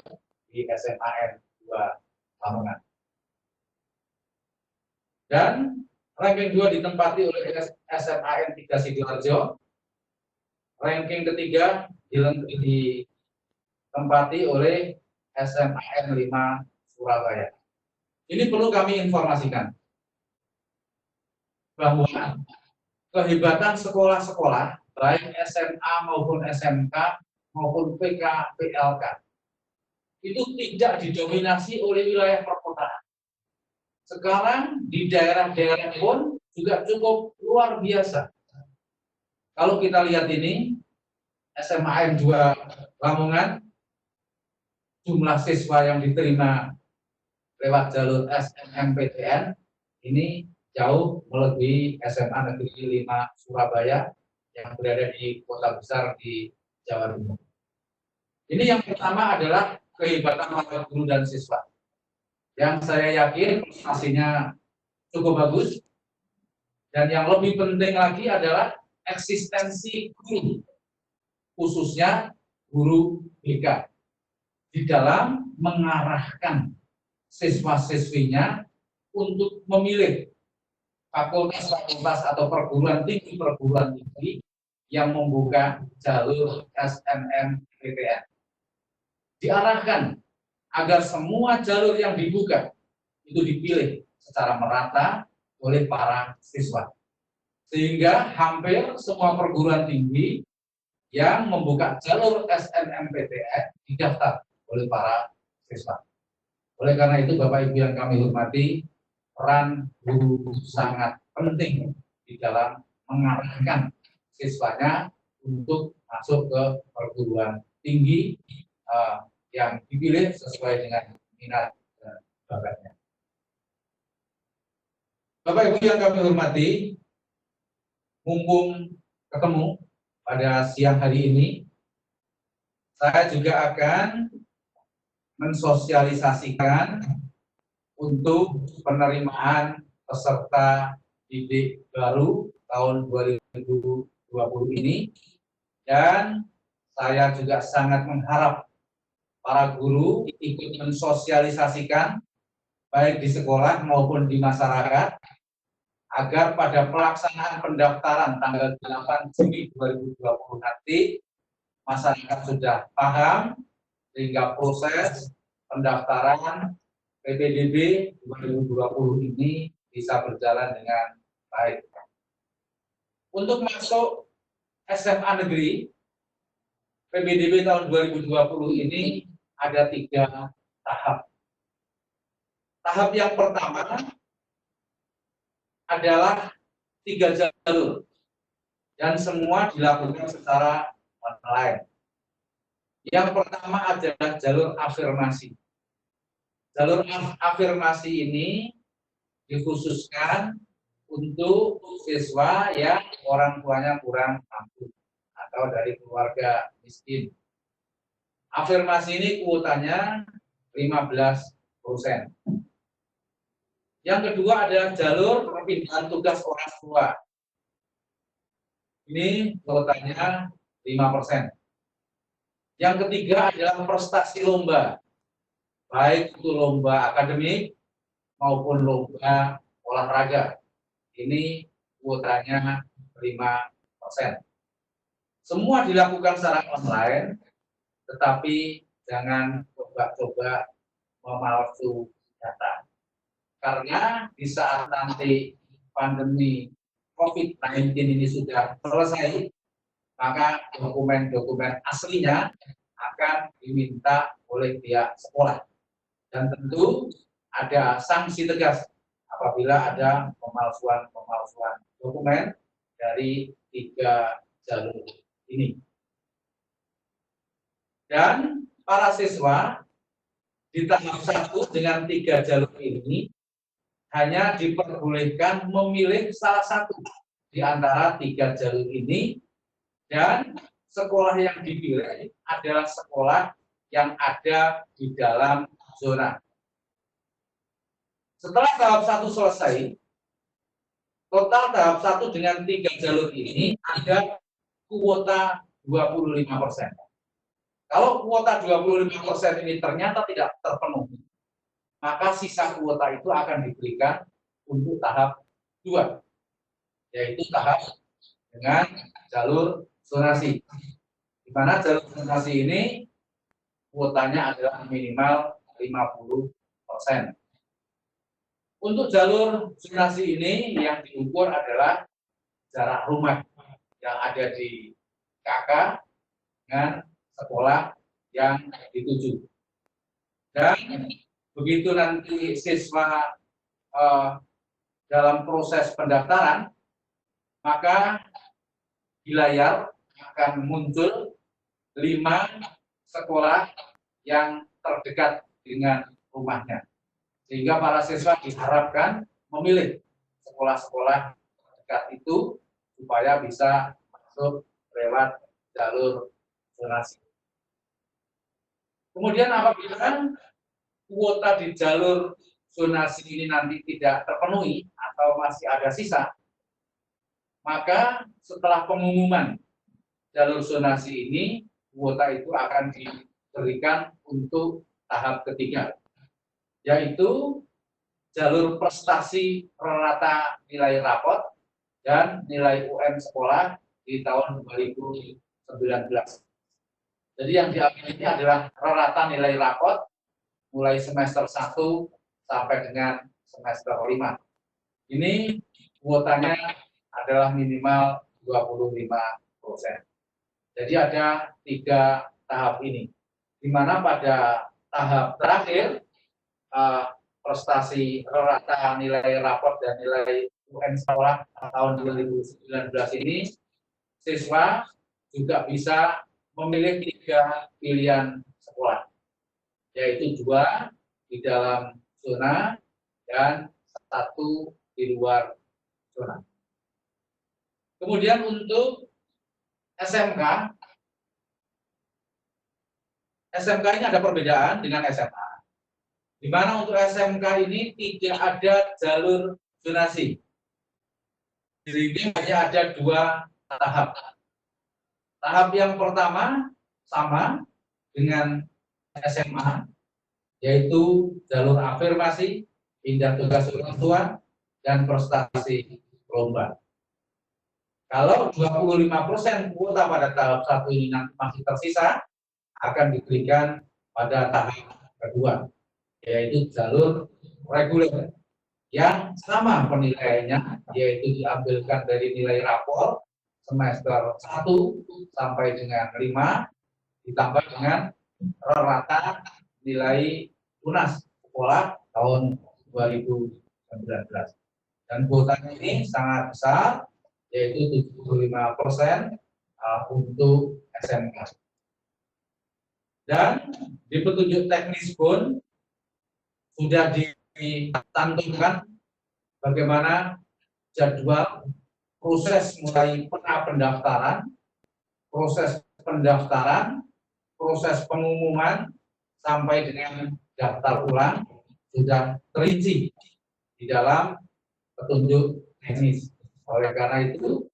di SMA N 2 Lamongan. Dan ranking 2 ditempati oleh SMA N 3 Sidoarjo. Ranking ketiga ditempati oleh SMA N 5 Surabaya. Ini perlu kami informasikan bahwa kehebatan sekolah-sekolah, baik SMA maupun SMK maupun PK, PLK, itu tidak didominasi oleh wilayah perkotaan. sekarang di daerah-daerah pun juga cukup luar biasa. Kalau kita lihat ini, SMAN 2 Lamongan, jumlah siswa yang diterima lewat jalur SNMPTN ini jauh melebihi SMA Negeri 5 Surabaya yang berada di kota besar di Jawa Timur. Ini yang pertama adalah kehebatan para guru dan siswa, yang saya yakin prestasinya cukup bagus. Dan yang lebih penting lagi adalah eksistensi guru, khususnya guru BK, di dalam mengarahkan siswa-siswinya untuk memilih fakultas-fakultas atau perguruan tinggi yang membuka jalur SNMPTN. Diarahkan agar semua jalur yang dibuka itu dipilih secara merata oleh para siswa. Sehingga hampir semua perguruan tinggi yang membuka jalur SNMPTN didaftar oleh para siswa. Oleh karena itu, Bapak Ibu yang kami hormati, peran guru sangat penting di dalam mengarahkan siswanya untuk masuk ke perguruan tinggi yang dipilih sesuai dengan minat dan bakatnya. Bapak Ibu yang kami hormati, mumpung ketemu pada siang hari ini, saya juga akan mensosialisasikan untuk penerimaan peserta didik baru tahun 2020 ini, dan saya juga sangat mengharap para guru ikut mensosialisasikan baik di sekolah maupun di masyarakat agar pada pelaksanaan pendaftaran tanggal 8 Juni 2020 nanti masyarakat sudah paham sehingga proses pendaftaran PPDB 2020 ini bisa berjalan dengan baik. Untuk masuk SMA negeri, PPDB tahun 2020 ini ada 3 tahap. Tahap yang pertama adalah 3 jalur dan semua dilakukan secara online. Yang pertama adalah jalur afirmasi. Jalur afirmasi ini dikhususkan untuk siswa yang orang tuanya kurang mampu atau dari keluarga miskin. Afirmasi ini kuotanya 15%. Yang kedua adalah jalur perpindahan tugas orang tua. Ini kuotanya 5%. Yang ketiga adalah prestasi lomba, baik itu lomba akademik maupun lomba olahraga. Ini kuotanya 5%. Semua dilakukan secara online, tetapi jangan coba-coba memalsu data. Karena di saat nanti pandemi COVID-19 ini sudah selesai, maka dokumen-dokumen aslinya akan diminta oleh pihak sekolah. Dan tentu ada sanksi tegas apabila ada pemalsuan dokumen dari 3 jalur ini. Dan para siswa di tahap 1 dengan 3 jalur ini hanya diperbolehkan memilih salah satu di antara 3 jalur ini, dan sekolah yang dipilih adalah sekolah yang ada di dalam zona. Setelah tahap 1 selesai, total tahap 1 dengan 3 jalur ini ada kuota 25%. Kalau kuota 25% ini ternyata tidak terpenuhi, maka sisa kuota itu akan diberikan untuk tahap 2, yaitu tahap dengan jalur zonasi, di mana jalur zonasi ini kuotanya adalah minimal 50%. Untuk jalur zonasi ini yang diukur adalah jarak rumah yang ada di KK dengan sekolah yang dituju. Dan begitu nanti siswa dalam proses pendaftaran, maka di layar akan muncul 5 sekolah yang terdekat dengan rumahnya. Sehingga para siswa diharapkan memilih sekolah-sekolah terdekat itu supaya bisa masuk lewat jalur zonasi. Kemudian apabila kuota di jalur zonasi ini nanti tidak terpenuhi atau masih ada sisa, maka setelah pengumuman jalur zonasi ini, kuota itu akan diberikan untuk tahap ketiga, yaitu jalur prestasi rata nilai rapot dan nilai UN sekolah di tahun 2019. Jadi yang diambil ini adalah rata nilai rapot mulai semester 1 sampai dengan semester 5. Ini kuotanya adalah minimal 25%. Jadi ada 3 tahap ini, di mana pada tahap terakhir prestasi rata nilai raport dan nilai UN sekolah tahun 2019 ini, siswa juga bisa memilih 3 pilihan sekolah, yaitu 2 di dalam zona dan 1 di luar zona. Kemudian untuk SMK ini ada perbedaan dengan SMA, di mana untuk SMK ini tidak ada jalur zonasi. Jadi hanya ada 2 tahap. Tahap yang pertama sama dengan SMA, yaitu jalur afirmasi, pindah tugas orang tua, dan prestasi lomba. Kalau 25% kuota pada tahap 1 ini nanti masih tersisa, akan diberikan pada tahap kedua, yaitu jalur reguler yang sama penilaiannya, yaitu diambilkan dari nilai rapor semester 1 sampai dengan 5, ditambah dengan rata nilai lunas sekolah tahun 2019. Dan kuotanya ini sangat besar, yaitu 75% untuk SMK. Dan di petunjuk teknis pun sudah ditantumkan bagaimana jadwal proses mulai pendaftaran, proses pengumuman, sampai dengan daftar ulang sudah terinci di dalam petunjuk teknis. Oleh karena itu,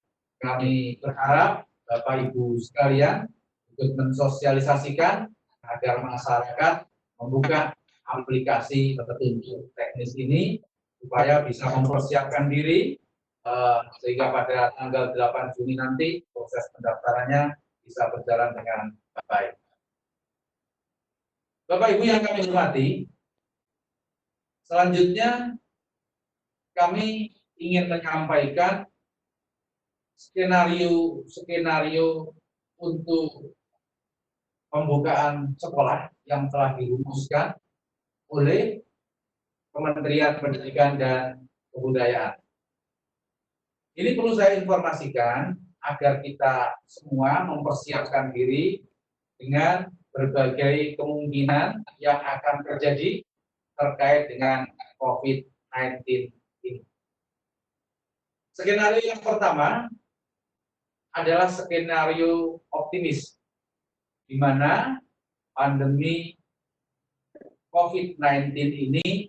kami berharap Bapak Ibu sekalian untuk mensosialisasikan agar masyarakat membuka aplikasi petunjuk teknis ini supaya bisa mempersiapkan diri sehingga pada tanggal 8 Juni nanti proses pendaftarannya bisa berjalan dengan baik. Bapak Ibu yang kami hormati, selanjutnya kami ingin menyampaikan skenario untuk pembukaan sekolah yang telah dirumuskan oleh Kementerian Pendidikan dan Kebudayaan. Ini perlu saya informasikan agar kita semua mempersiapkan diri dengan berbagai kemungkinan yang akan terjadi terkait dengan COVID-19 ini. Skenario yang pertama adalah skenario optimis, di mana pandemi COVID-19 ini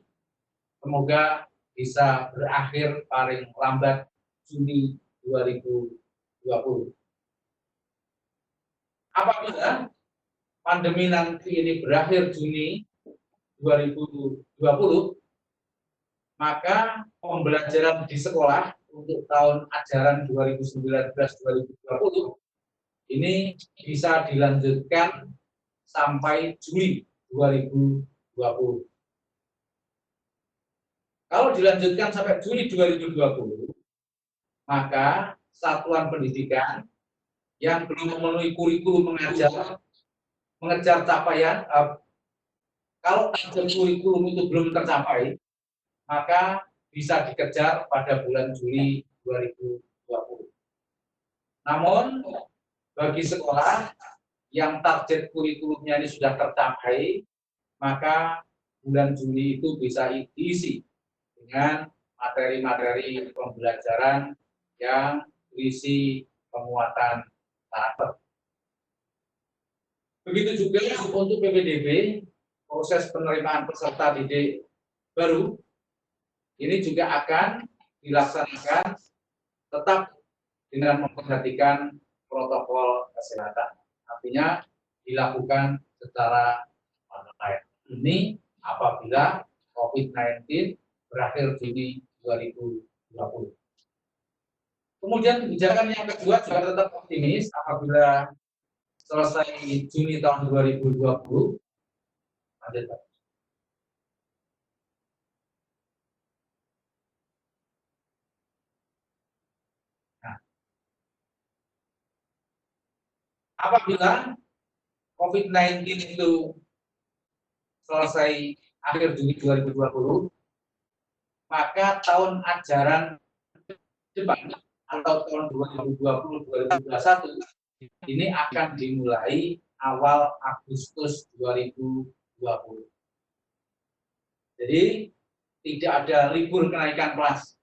semoga bisa berakhir paling lambat Juni 2020. Apabila pandemi nanti ini berakhir Juni 2020, maka pembelajaran di sekolah untuk tahun ajaran 2019-2020 ini bisa dilanjutkan sampai Juli 2020. Kalau dilanjutkan sampai Juli 2020, maka satuan pendidikan yang belum memenuhi kurikulum mengejar capaian, kalau target kurikulum itu belum tercapai, maka bisa dikejar pada bulan Juli 2020. Namun, bagi sekolah yang target kurikulumnya ini sudah tercapai, maka bulan Juli itu bisa diisi dengan materi-materi pembelajaran yang berisi penguatan karakter. Begitu juga untuk PPDB, proses penerimaan peserta didik baru, ini juga akan dilaksanakan tetap dengan memperhatikan protokol kesehatan. Artinya dilakukan secara online. Ini apabila COVID-19 berakhir Juni 2020. Kemudian kebijakan yang kedua juga tetap optimis apabila selesai Juni tahun 2020. Lanjut, Pak. Nah, apabila COVID-19 itu selesai akhir Juni 2020, maka tahun ajaran depan atau tahun 2020-2021 ini akan dimulai awal Agustus 2020. Jadi tidak ada libur kenaikan kelas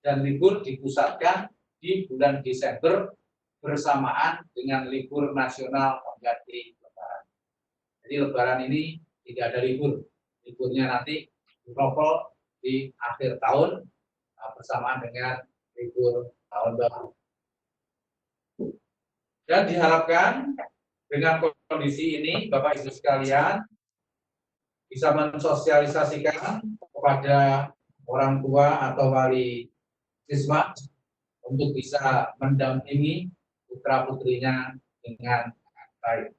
dan libur dipusatkan di bulan Desember bersamaan dengan libur nasional pengganti Lebaran. Jadi Lebaran ini tidak ada libur, liburnya nanti dipropol di akhir tahun bersamaan dengan libur tahun baru. Dan diharapkan dengan kondisi ini, Bapak Ibu sekalian, bisa mensosialisasikan kepada orang tua atau wali siswa untuk bisa mendampingi putra-putrinya dengan baik.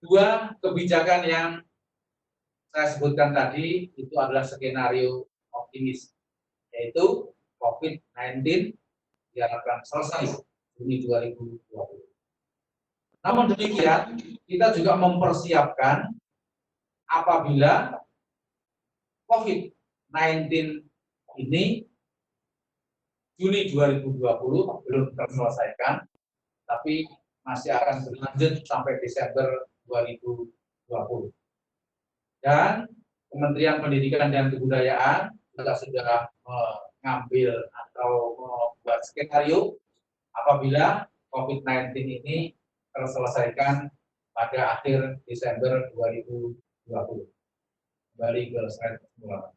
Dua kebijakan yang saya sebutkan tadi itu adalah skenario optimis, yaitu COVID-19 diharapkan selesai Juni 2020. Namun demikian, kita juga mempersiapkan apabila COVID-19 ini Juni 2020 belum terselesaikan, tapi masih akan berlanjut sampai Desember 2020. Dan Kementerian Pendidikan dan Kebudayaan juga sudah mengambil atau membuat skenario apabila COVID-19 ini terselesaikan pada akhir Desember 2020. Kembali ke slide semula.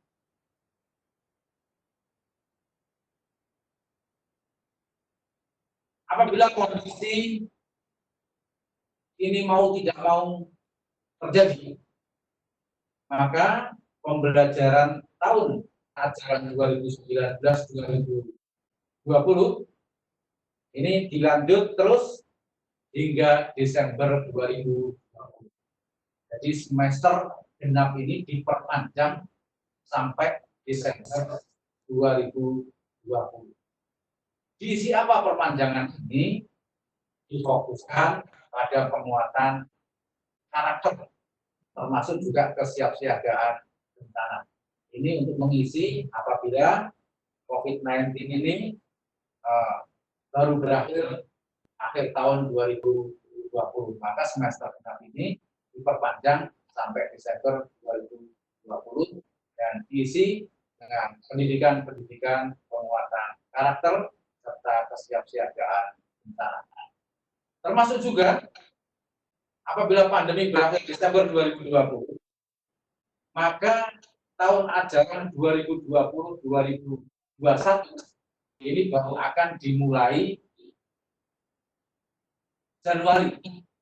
Apabila kondisi ini mau tidak mau terjadi, maka pembelajaran tahun ajaran 2019-2020 ini dilanjut terus hingga Desember 2020. Jadi semester genap ini diperpanjang sampai Desember 2020. Diisi apa perpanjangan ini? Difokuskan pada penguatan karakter, termasuk juga kesiapsiagaan bencana. Ini untuk mengisi apabila COVID-19 ini baru berakhir akhir tahun 2020, maka semester genap ini diperpanjang sampai Desember 2020 dan diisi dengan pendidikan penguatan karakter serta kesiapsiagaan bencana. Termasuk juga apabila pandemi berakhir Desember 2020, maka tahun ajaran 2020-2021 ini baru akan dimulai Januari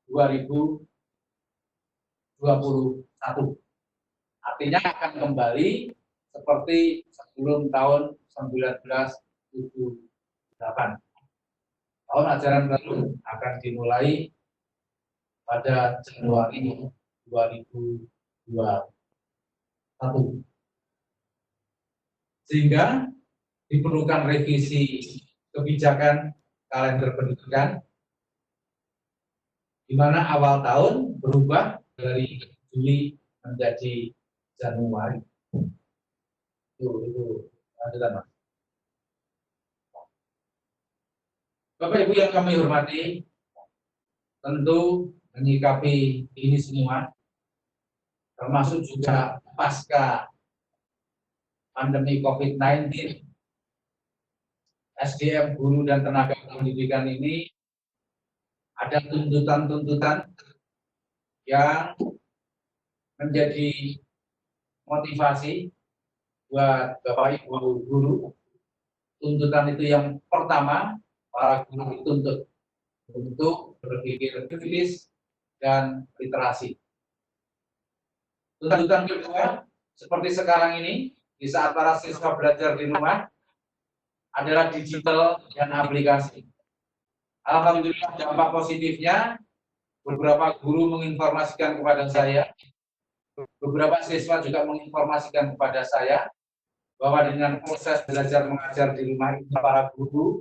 2021. Artinya akan kembali seperti sebelum tahun 1978. Tahun ajaran baru akan dimulai pada Januari 2021. Sehingga diperlukan revisi kebijakan kalender pendidikan di mana awal tahun berubah dari Juli menjadi Januari. Itu lanjutan, Mas. Bapak Ibu yang kami hormati, tentu menyikapi ini semua, termasuk juga pasca pandemi COVID-19, SDM guru dan tenaga pendidikan ini ada tuntutan-tuntutan yang menjadi motivasi buat Bapak Ibu guru. Tuntutan itu yang pertama, para guru dituntut untuk berpikir kritis dan literasi. Tuntutan kedua, seperti sekarang ini, di saat para siswa belajar di rumah, adalah digital dan aplikasi. Alhamdulillah dampak positifnya, beberapa guru menginformasikan kepada saya, beberapa siswa juga menginformasikan kepada saya, bahwa dengan proses belajar mengajar di rumah ini, para guru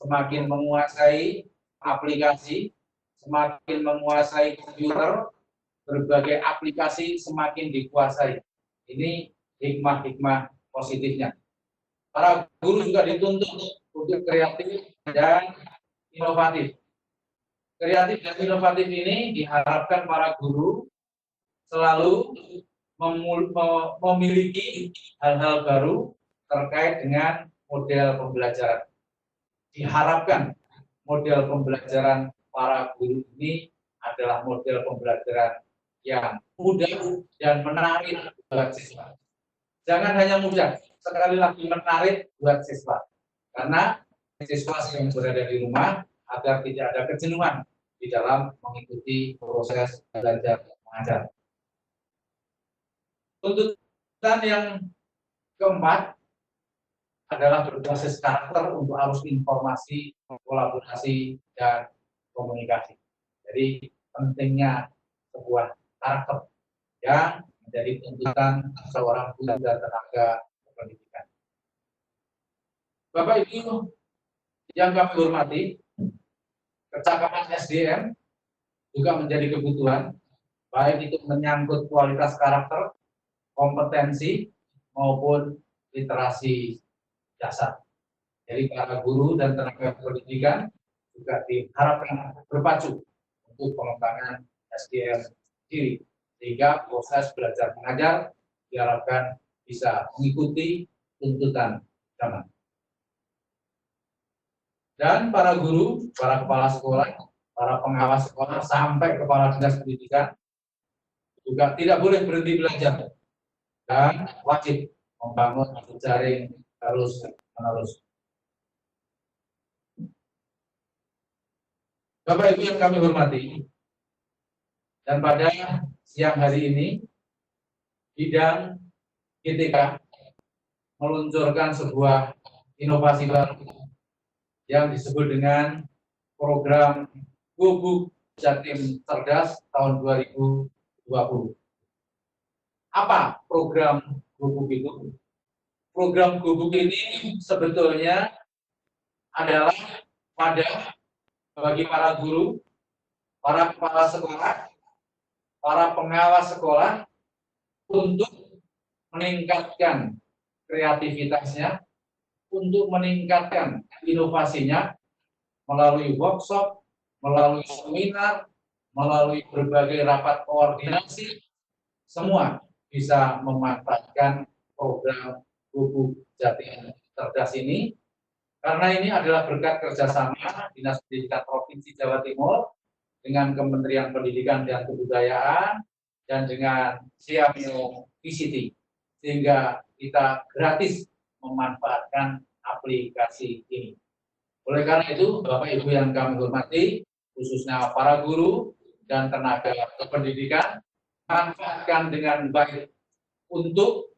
semakin menguasai aplikasi, semakin menguasai komputer, berbagai aplikasi semakin dikuasai. Ini hikmah-hikmah positifnya. Para guru juga dituntut untuk kreatif dan inovatif. Kreatif dan inovatif ini diharapkan para guru selalu memiliki hal-hal baru terkait dengan model pembelajaran. Diharapkan model pembelajaran para guru ini adalah model pembelajaran yang mudah dan menarik buat siswa. Jangan hanya mudah, sekali lagi menarik buat siswa. Karena siswa yang berada di rumah agar tidak ada kejenuhan di dalam mengikuti proses belajar mengajar. Tuntutan yang keempat adalah berbasis karakter untuk arus informasi, kolaborasi, dan komunikasi. Jadi pentingnya sebuah karakter yang menjadi tuntutan seorang guru dan tenaga pendidikan. Bapak Ibu yang kami hormati, kecakapan SDM juga menjadi kebutuhan, baik itu menyangkut kualitas karakter, kompetensi, maupun literasi dasar. Jadi para guru dan tenaga pendidikan juga diharapkan berpacu untuk pengembangan SDM sendiri, sehingga proses belajar mengajar diharapkan bisa mengikuti tuntutan zaman. Dan para guru, para kepala sekolah, para pengawas sekolah, sampai kepala dinas pendidikan juga tidak boleh berhenti belajar dan wajib membangun jejaring terus-menerus. Bapak Ibu yang kami hormati, dan pada siang hari ini, bidang GTK meluncurkan sebuah inovasi baru yang disebut dengan program Gubuk Jatim Cerdas tahun 2020. Apa program Gubuk itu? Program Gubuk ini sebetulnya adalah wadah bagi para guru, para kepala sekolah, para pengawas sekolah untuk meningkatkan kreativitasnya, untuk meningkatkan inovasinya melalui workshop, melalui seminar, melalui berbagai rapat koordinasi, semua bisa memanfaatkan program Gubuk Jatim Cerdas ini, karena ini adalah berkat kerjasama Dinas Pendidikan Provinsi Jawa Timur dengan Kementerian Pendidikan dan Kebudayaan dan dengan Siamio ICT, sehingga kita gratis memanfaatkan aplikasi ini. Oleh karena itu, Bapak Ibu yang kami hormati, khususnya para guru dan tenaga pendidikan, manfaatkan dengan baik untuk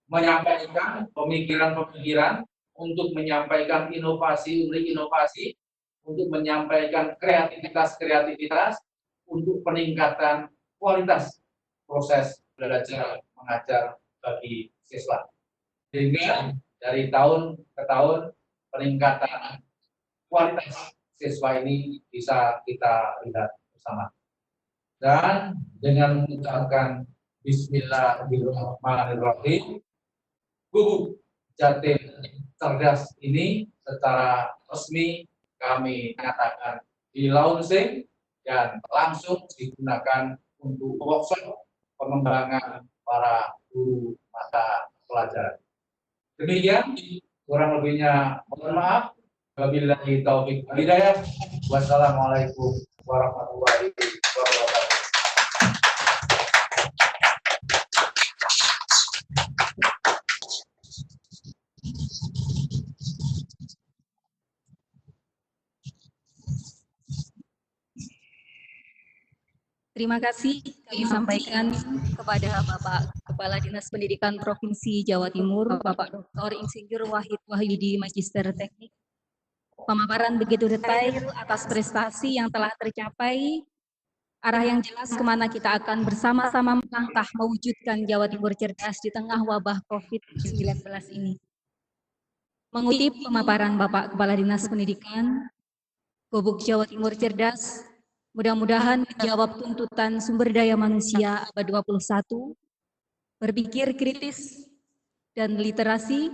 menyampaikan pemikiran-pemikiran, untuk menyampaikan inovasi-inovasi, untuk menyampaikan kreativitas-kreativitas, untuk peningkatan kualitas proses belajar mengajar bagi siswa. Sehingga dari tahun ke tahun peningkatan kualitas siswa ini bisa kita lihat bersama. Dan dengan mengucapkan Bismillahirrahmanirrahim, Gubuk Jatim Cerdas ini secara resmi kami nyatakan di launching dan langsung digunakan untuk workshop pengembangan para guru mata pelajaran. Demikian, kurang lebihnya mohon maaf. Wabillahi taufik wal hidayah. Wassalamualaikum warahmatullahi wabarakatuh. Terima kasih kami sampaikan kepada Bapak Kepala Dinas Pendidikan Provinsi Jawa Timur, Bapak Dr. Insinyur Wahid Wahyudi, Magister Teknik. Pemaparan begitu detail atas prestasi yang telah tercapai, arah yang jelas kemana kita akan bersama-sama melangkah mewujudkan Jawa Timur cerdas di tengah wabah COVID-19 ini. Mengutip pemaparan Bapak Kepala Dinas Pendidikan, Gubuk Jawa Timur cerdas mudah-mudahan menjawab tuntutan sumber daya manusia abad 21, berpikir kritis dan literasi,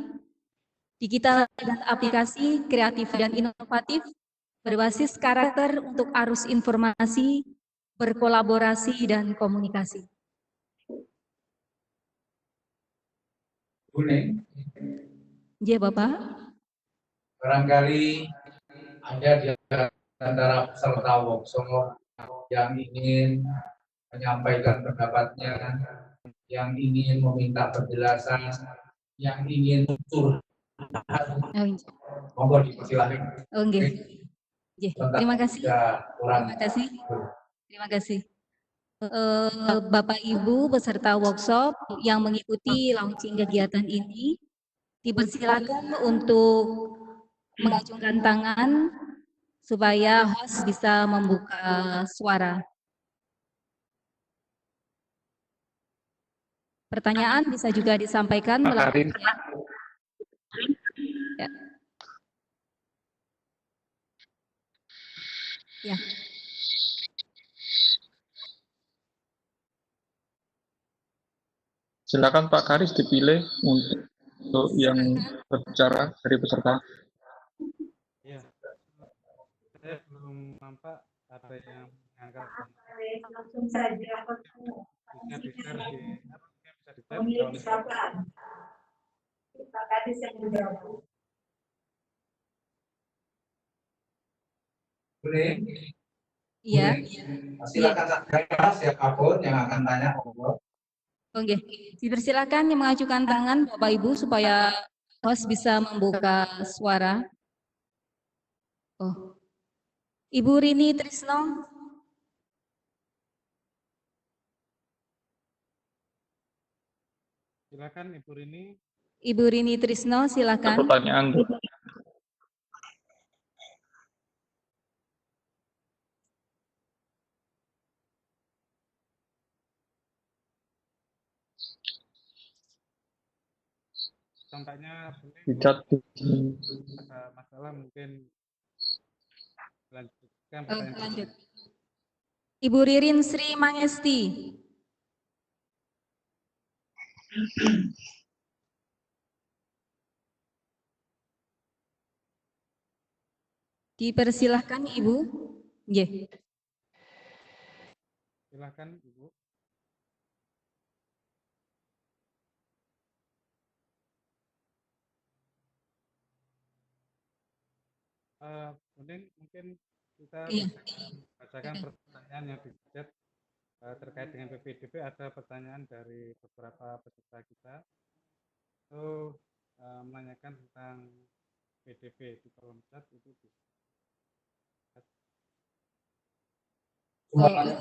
digital dan aplikasi kreatif dan inovatif, berbasis karakter untuk arus informasi, berkolaborasi dan komunikasi. Kuning, Ya, Bapak. barangkali ada di antara peserta workshop yang ingin menyampaikan pendapatnya, yang ingin meminta penjelasan, yang ingin curhat. Monggo dipersilakan. Oke. Terima kasih. Terima kasih. Terima kasih. Bapak Ibu peserta workshop yang mengikuti launching kegiatan ini, dipersilakan untuk mengacungkan tangan supaya host bisa membuka suara. Pertanyaan bisa juga disampaikan melalui chat. Ya. Ya. Silakan Pak Karis dipilih untuk yang berbicara dari peserta. Ya, saya belum nampak ada yang mengangkat. Langsung saja. Bisa di-share di, bisa di-chat. Pak Kadis yang menjawab. Kuning. Iya. Silakan saja siapapun yang akan tanya. Oke, dipersilakan yang mengajukan tangan Bapak Ibu supaya host bisa membuka suara. Oh, Ibu Rini Trisno. Silakan Ibu Rini. Ibu Rini Trisno, silakan. Pertanyaan. Tampaknya ada masalah, mungkin lanjutkan pertanyaan. Lanjut. Ibu Ririn Sri Mangesti. Dipersilahkan Ibu. Yeah. Silakan Ibu. Mungkin kita bacakan pertanyaan yang di chat terkait dengan PPDB. Ada pertanyaan dari beberapa peserta kita itu menanyakan tentang PDB di kolom chat itu.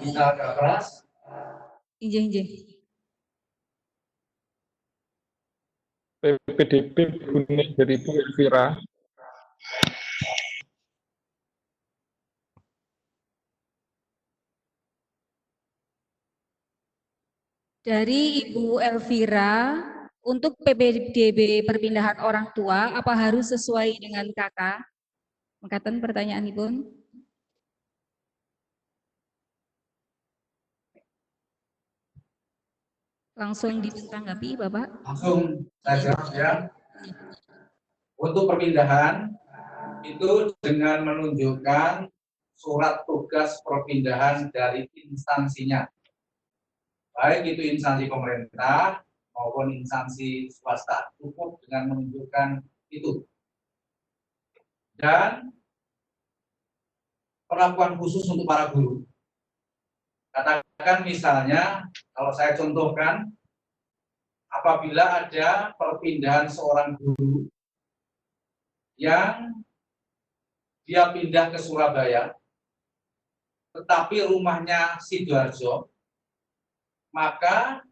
Bisa agak keras. PPDB Kuning dari Bu Elvira. Dari Ibu Elvira, untuk PPDB perpindahan orang tua, apa harus sesuai dengan KK? Mengatakan pertanyaan Ibu. Langsung ditanggapi, Bapak. Langsung saya jawab ya. Untuk perpindahan itu dengan menunjukkan surat tugas perpindahan dari instansinya, baik itu instansi pemerintah maupun instansi swasta, cukup dengan menunjukkan itu. Dan perlakuan khusus untuk para guru. Katakan misalnya, kalau saya contohkan, apabila ada perpindahan seorang guru yang dia pindah ke Surabaya, tetapi rumahnya Sidoarjo, maka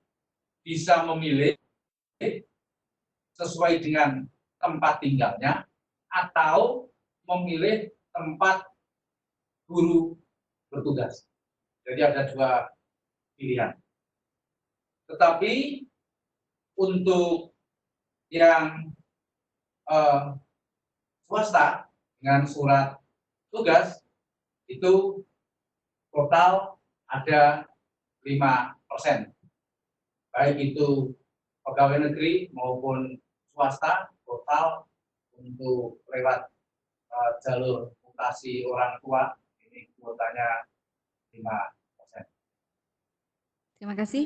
bisa memilih sesuai dengan tempat tinggalnya atau memilih tempat guru bertugas. Jadi ada dua pilihan. Tetapi untuk yang swasta dengan surat tugas itu total ada 5%. Baik itu pegawai negeri maupun swasta, total untuk lewat jalur mutasi orang tua ini kuotanya 5%. Terima kasih.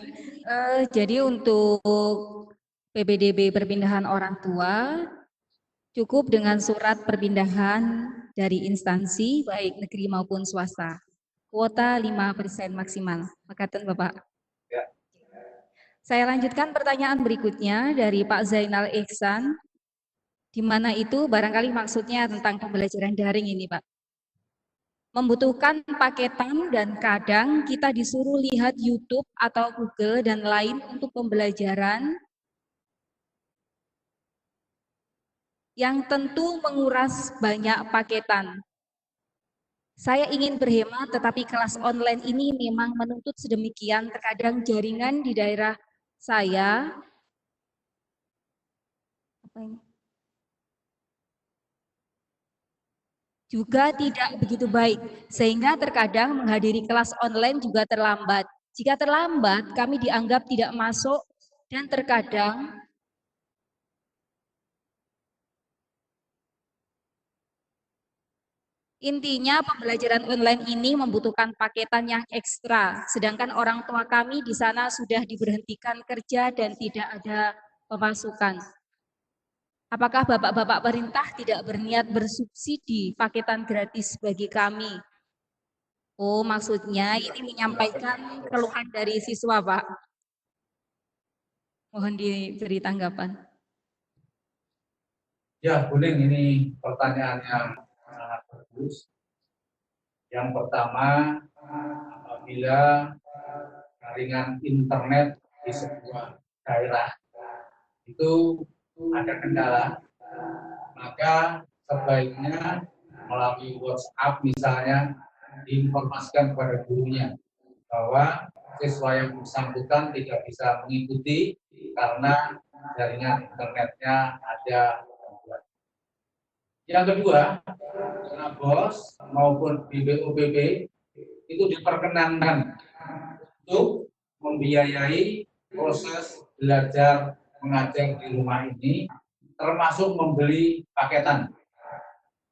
Jadi untuk PPDB perpindahan orang tua cukup dengan surat perpindahan dari instansi baik negeri maupun swasta. Kuota 5% maksimal. Makaten Bapak. Ya. Saya lanjutkan pertanyaan berikutnya dari Pak Zainal Ihsan. Di mana itu barangkali maksudnya tentang pembelajaran daring ini, Pak. Membutuhkan paketan dan kadang kita disuruh lihat YouTube atau Google dan lain untuk pembelajaran yang tentu menguras banyak paketan. Saya ingin berhemat, tetapi kelas online ini memang menuntut sedemikian. Terkadang jaringan di daerah saya juga tidak begitu baik, sehingga terkadang menghadiri kelas online juga terlambat. Jika terlambat, kami dianggap tidak masuk dan terkadang intinya pembelajaran online ini membutuhkan paketan yang ekstra, sedangkan orang tua kami di sana sudah diberhentikan kerja dan tidak ada pemasukan. Apakah bapak-bapak pemerintah tidak berniat bersubsidi paketan gratis bagi kami? Oh, maksudnya ini menyampaikan keluhan dari siswa, Pak. Mohon diberi tanggapan. Ya, Buning, ini pertanyaan yang sangat bagus. Yang pertama, apabila jaringan internet di sebuah daerah itu ada kendala, maka sebaiknya melalui WhatsApp misalnya diinformasikan kepada gurunya bahwa siswa yang bersangkutan tidak bisa mengikuti karena jaringan internetnya ada gangguan. Yang kedua, BOS maupun BPOPB itu diperkenankan untuk membiayai proses belajar mengajar di rumah ini, termasuk membeli paketan.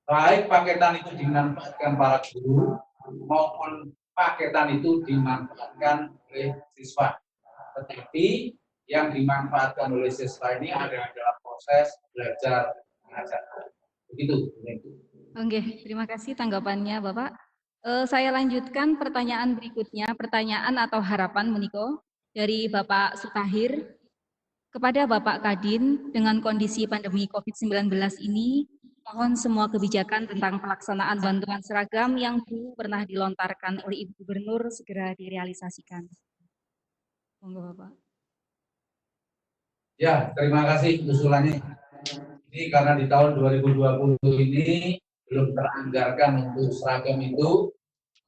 Baik paketan itu dimanfaatkan para guru maupun paketan itu dimanfaatkan oleh siswa. Tetapi yang dimanfaatkan oleh siswa ini adalah proses belajar mengajar. Begitu. Oke, terima kasih tanggapannya Bapak. Saya lanjutkan pertanyaan berikutnya, pertanyaan atau harapan Muniko dari Bapak Sutahir. Kepada Bapak Kadin, dengan kondisi pandemi COVID-19 ini, mohon semua kebijakan tentang pelaksanaan bantuan seragam yang dulu pernah dilontarkan oleh Ibu Gubernur segera direalisasikan. Monggo Bapak. Ya, terima kasih usulannya. Ini karena di tahun 2020 ini belum teranggarkan untuk seragam itu,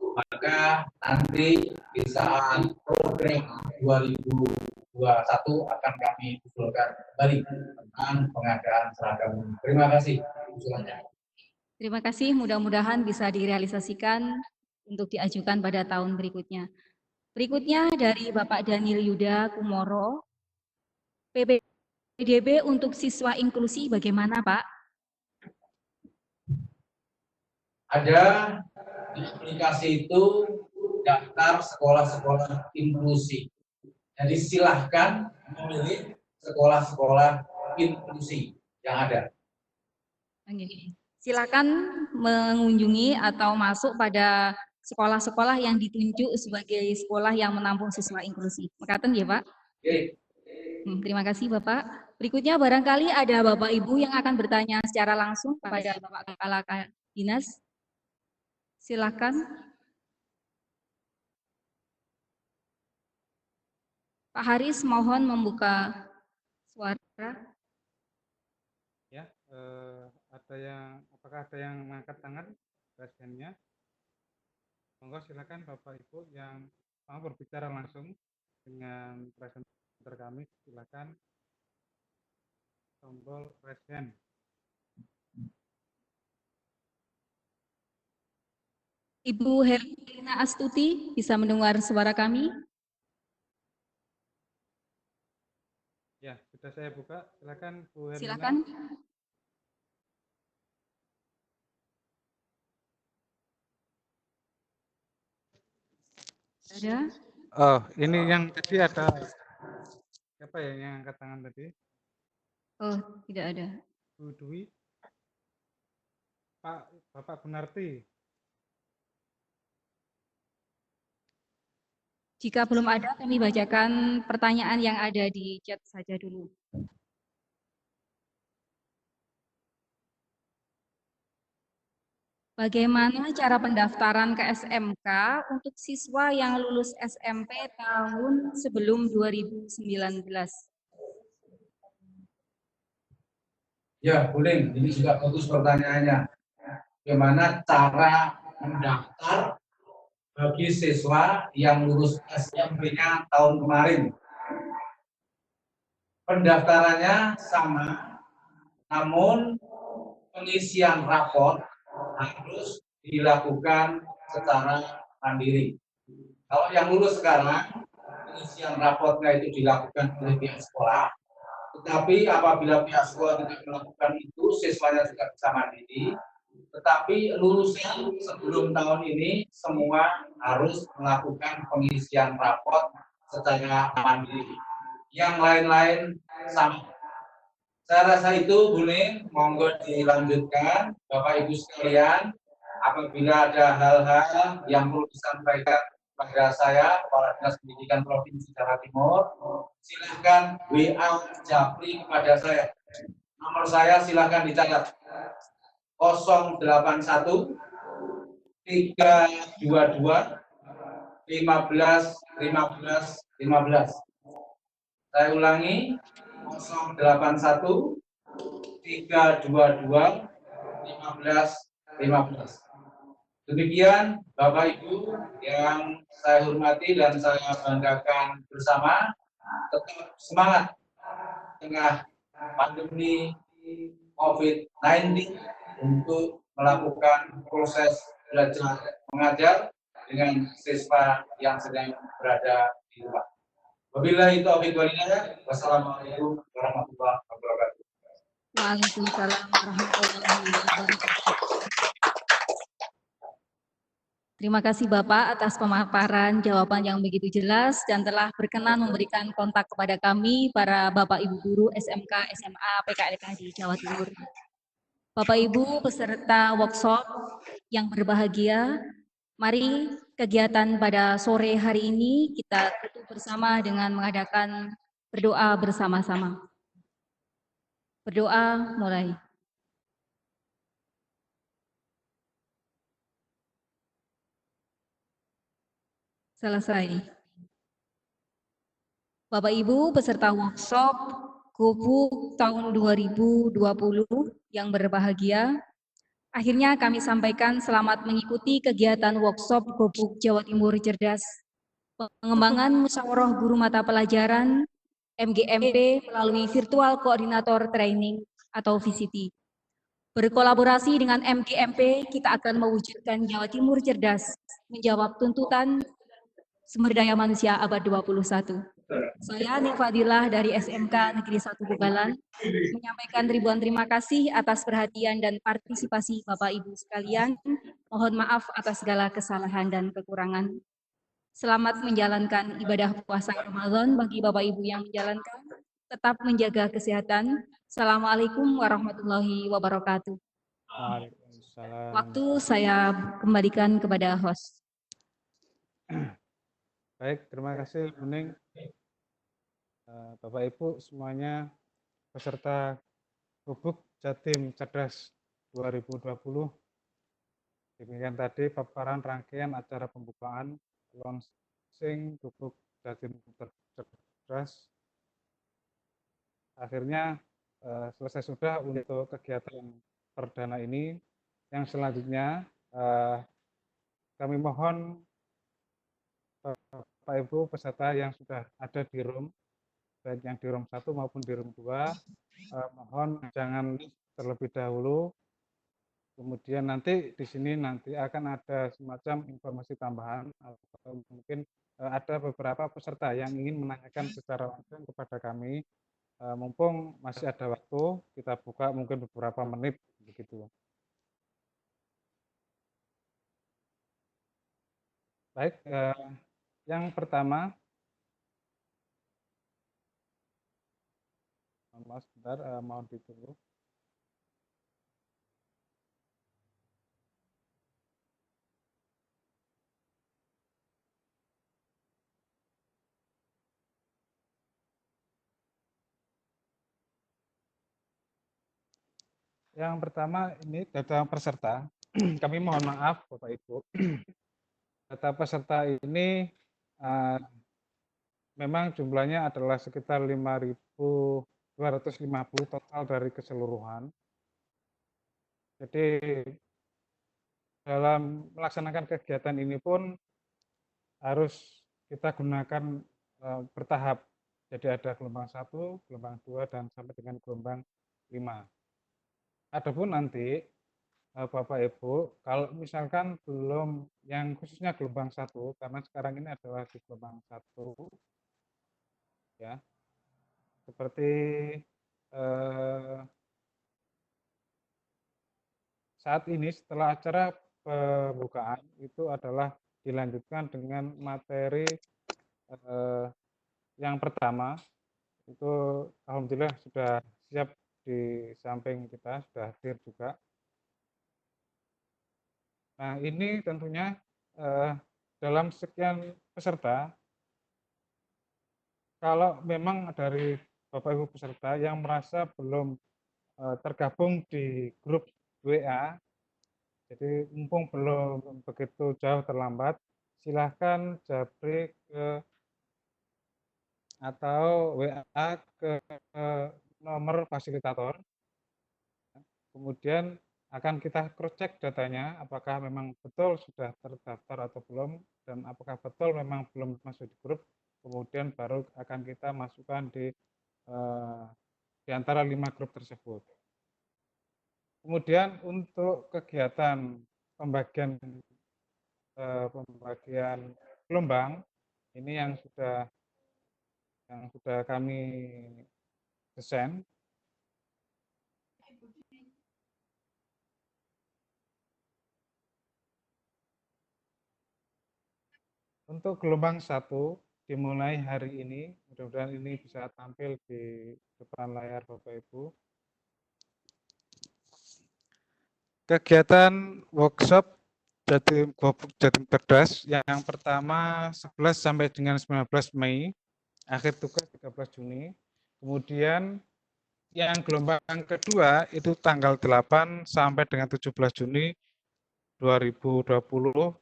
maka nanti di saat program 2021 akan kami usulkan kembali tentang pengadaan seragam. Terima kasih usulannya. Terima kasih, mudah-mudahan bisa direalisasikan untuk diajukan pada tahun berikutnya. Berikutnya dari Bapak Daniel Yuda Kumoro. PDB untuk siswa inklusi bagaimana, Pak? Ada di aplikasi itu daftar sekolah-sekolah inklusi. Jadi silahkan memilih sekolah-sekolah inklusi yang ada. Silakan mengunjungi atau masuk pada sekolah-sekolah yang ditunjuk sebagai sekolah yang menampung siswa inklusi. Mekaten ya, Pak? Oke. Terima kasih, Bapak. Berikutnya barangkali ada Bapak Ibu yang akan bertanya secara langsung kepada Bapak Kepala Dinas. Silakan. Pak Haris mohon membuka suara. Ya, apakah ada yang mengangkat tangan pasiennya? Monggo silakan Bapak Ibu yang mau berbicara langsung dengan presenter kami, silakan tombol raise hand. Ibu Herlina Astuti bisa mendengar suara kami? Ya, sudah saya buka. Silakan Bu Herlina. Silakan. Ada? Oh, ini yang tadi ada siapa ya yang angkat tangan tadi? Oh, tidak ada. Bu Dwi. Bapak Gunarti. Jika belum ada, kami bacakan pertanyaan yang ada di chat saja dulu. Bagaimana cara pendaftaran ke SMK untuk siswa yang lulus SMP tahun sebelum 2019? Ya, boleh. Ini juga bagus pertanyaannya. Bagaimana cara mendaftar bagi siswa yang lulus SMP-nya tahun kemarin? Pendaftarannya sama, namun pengisian rapor harus dilakukan secara mandiri. Kalau yang lulus sekarang, pengisian raportnya itu dilakukan oleh pihak sekolah. Tetapi apabila pihak sekolah tidak melakukan itu, siswanya juga bisa mandiri. Tetapi lulusan sebelum tahun ini semua harus melakukan pengisian raport secara mandiri. Yang lain-lain sama. Saya rasa itu boleh, monggo dilanjutkan, Bapak Ibu sekalian. Apabila ada hal-hal yang perlu disampaikan kepada saya, Kepala Dinas Pendidikan Provinsi Jawa Timur, silakan WA Japri kepada saya. Nomor saya silakan dicatat 081 322 15 15 15. Saya ulangi 081 322 15 15. Demikian Bapak Ibu yang saya hormati dan saya banggakan bersama, tetap semangat tengah pandemi COVID-19 untuk melakukan proses belajar mengajar dengan siswa yang sedang berada di rumah. Wabillahi taufiq wal hidayah. Wassalamualaikum warahmatullahi wabarakatuh. Waalaikumsalam warahmatullahi wabarakatuh. Terima kasih Bapak atas pemaparan jawaban yang begitu jelas dan telah berkenan memberikan kontak kepada kami para Bapak Ibu guru SMK SMA PKLK di Jawa Timur. Bapak Ibu peserta workshop yang berbahagia, mari kegiatan pada sore hari ini kita tutup bersama dengan mengadakan berdoa bersama-sama. Berdoa mulai. Selesai. Bapak Ibu peserta workshop Gobuk tahun 2020 yang berbahagia, akhirnya kami sampaikan selamat mengikuti kegiatan workshop Gobuk Jawa Timur Cerdas, pengembangan musyawarah guru mata pelajaran MGMP melalui Virtual Koordinator Training atau VCT. Berkolaborasi dengan MGMP, kita akan mewujudkan Jawa Timur Cerdas menjawab tuntutan sumber daya manusia abad 21. Saya Nifadilah dari SMK Negeri 1 Begalan menyampaikan ribuan terima kasih atas perhatian dan partisipasi Bapak Ibu sekalian. Mohon maaf atas segala kesalahan dan kekurangan. Selamat menjalankan ibadah puasa Ramadan bagi Bapak Ibu yang menjalankan. Tetap menjaga kesehatan. Assalamualaikum warahmatullahi wabarakatuh. Waalaikumsalam. Waktu saya kembalikan kepada host. Baik, terima kasih Bening. Bapak Ibu semuanya peserta Gubuk Jatim Cerdas 2020. Demikian tadi paparan rangkaian acara pembukaan launching Gubuk Jatim Cerdas. Akhirnya selesai sudah untuk kegiatan perdana ini. Yang selanjutnya kami mohon Bapak Ibu peserta yang sudah ada di room, baik yang di room 1 maupun di room 2, mohon jangan lift terlebih dahulu. Kemudian nanti di sini nanti akan ada semacam informasi tambahan atau mungkin ada beberapa peserta yang ingin menanyakan secara langsung kepada kami. Mumpung masih ada waktu, kita buka mungkin beberapa menit begitu. Baik, yang pertama, maaf sebentar, mohon ditunggu. Yang pertama ini data peserta. Kami mohon maaf Bapak Ibu. Data peserta ini memang jumlahnya adalah sekitar 5.250 total dari keseluruhan. Jadi dalam melaksanakan kegiatan ini pun harus kita gunakan bertahap. Jadi ada gelombang 1, gelombang 2, dan sampai dengan gelombang 5. Adapun nanti Bapak Ibu, kalau misalkan belum yang khususnya gelombang 1, karena sekarang ini adalah di gelombang 1, ya, seperti saat ini setelah acara pembukaan itu adalah dilanjutkan dengan materi yang pertama, itu alhamdulillah sudah siap di samping kita, sudah hadir juga. Nah, ini tentunya dalam sekian peserta, kalau memang dari Bapak Ibu peserta yang merasa belum tergabung di grup WA, jadi mumpung belum begitu jauh terlambat, silahkan japri ke atau WA ke nomor fasilitator. Kemudian akan kita cross check datanya apakah memang betul sudah terdaftar atau belum, dan apakah betul memang belum masuk di grup, kemudian baru akan kita masukkan di antara 5 grup tersebut. Kemudian untuk kegiatan pembagian gelombang ini yang sudah kami desain. Untuk gelombang 1 dimulai hari ini, mudah-mudahan ini bisa tampil di depan layar Bapak Ibu. Kegiatan workshop Jatim Cerdas yang pertama 11 sampai dengan 19 Mei, akhir tugas 13 Juni. Kemudian yang gelombang kedua itu tanggal 8 sampai dengan 17 Juni 2020.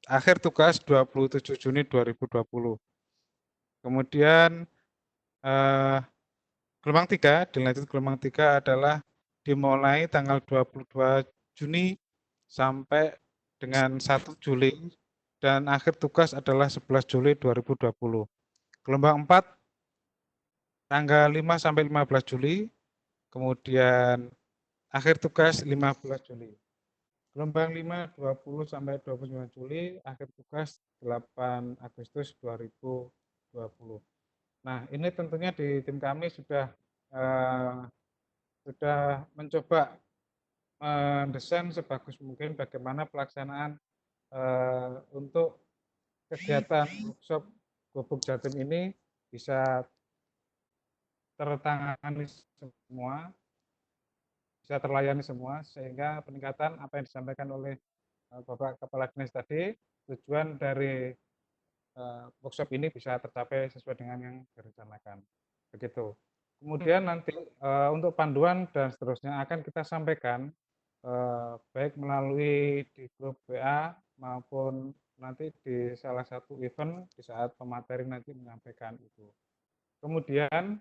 Akhir tugas 27 Juni 2020. Kemudian gelombang 3, dilanjut gelombang 3 adalah dimulai tanggal 22 Juni sampai dengan 1 Juli dan akhir tugas adalah 11 Juli 2020. Gelombang 4 tanggal 5 sampai 15 Juli, kemudian akhir tugas 15 Juli. Gelombang 5 20 sampai 29 Juli, akhir tugas 8 Agustus 2020. Nah, ini tentunya di tim kami sudah mencoba mendesain sebagus mungkin bagaimana pelaksanaan untuk kegiatan workshop Gubuk Jatim ini bisa tertangani semua, bisa terlayani semua, sehingga peningkatan apa yang disampaikan oleh Bapak Kepala Dinas tadi, tujuan dari workshop ini bisa tercapai sesuai dengan yang direncanakan. Begitu. Kemudian nanti untuk panduan dan seterusnya akan kita sampaikan baik melalui di grup WA maupun nanti di salah satu event di saat pemateri nanti menyampaikan itu. Kemudian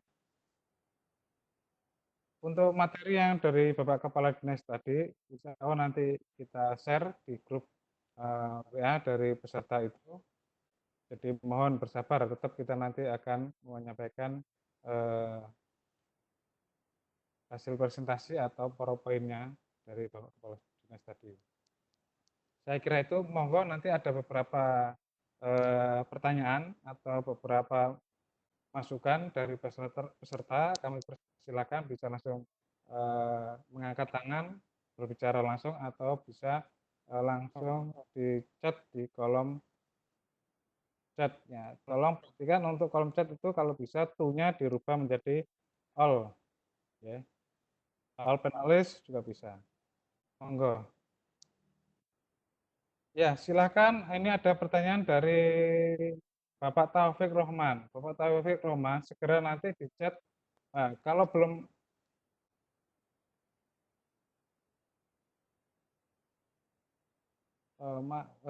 untuk materi yang dari Bapak Kepala Dinas tadi, insya Allah nanti kita share di grup WA dari peserta itu. Jadi mohon bersabar, tetap kita nanti akan menyampaikan hasil presentasi atau PowerPoint-nya dari Bapak Kepala Dinas tadi. Saya kira itu, monggo nanti ada beberapa pertanyaan atau beberapa masukan dari peserta, kami persilakan bisa langsung mengangkat tangan, berbicara langsung, atau bisa langsung di chat di kolom chatnya. Tolong perhatikan untuk kolom chat itu kalau bisa to-nya dirubah menjadi all, ya. All panelis juga bisa. Monggo. Ya, silakan. Ini ada pertanyaan dari Bapak Taufik Rohman. Bapak Taufik Rohman, segera nanti di chat. Nah, kalau belum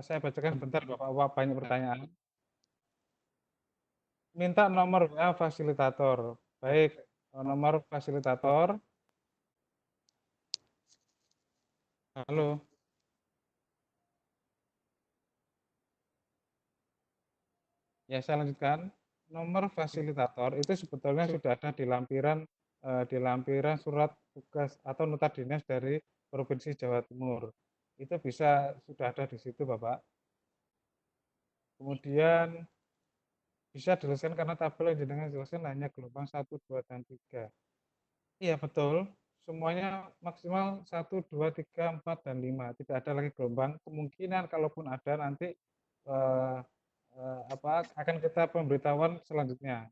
saya bacakan sebentar, Bapak. Wah, banyak pertanyaan. Minta nomor WA fasilitator. Baik, nomor fasilitator. Halo. Ya, saya lanjutkan. Nomor fasilitator itu sebetulnya sudah ada di lampiran surat tugas atau nota dinas dari Provinsi Jawa Timur. Itu sudah ada di situ, Bapak. Kemudian bisa dijelaskan karena tabel yang jenengan jelaskan hanya gelombang 1, 2, dan 3. Iya, betul. Semuanya maksimal 1, 2, 3, 4, dan 5. Tidak ada lagi gelombang. Kemungkinan kalaupun ada nanti eh, akan kita pemberitahuan selanjutnya.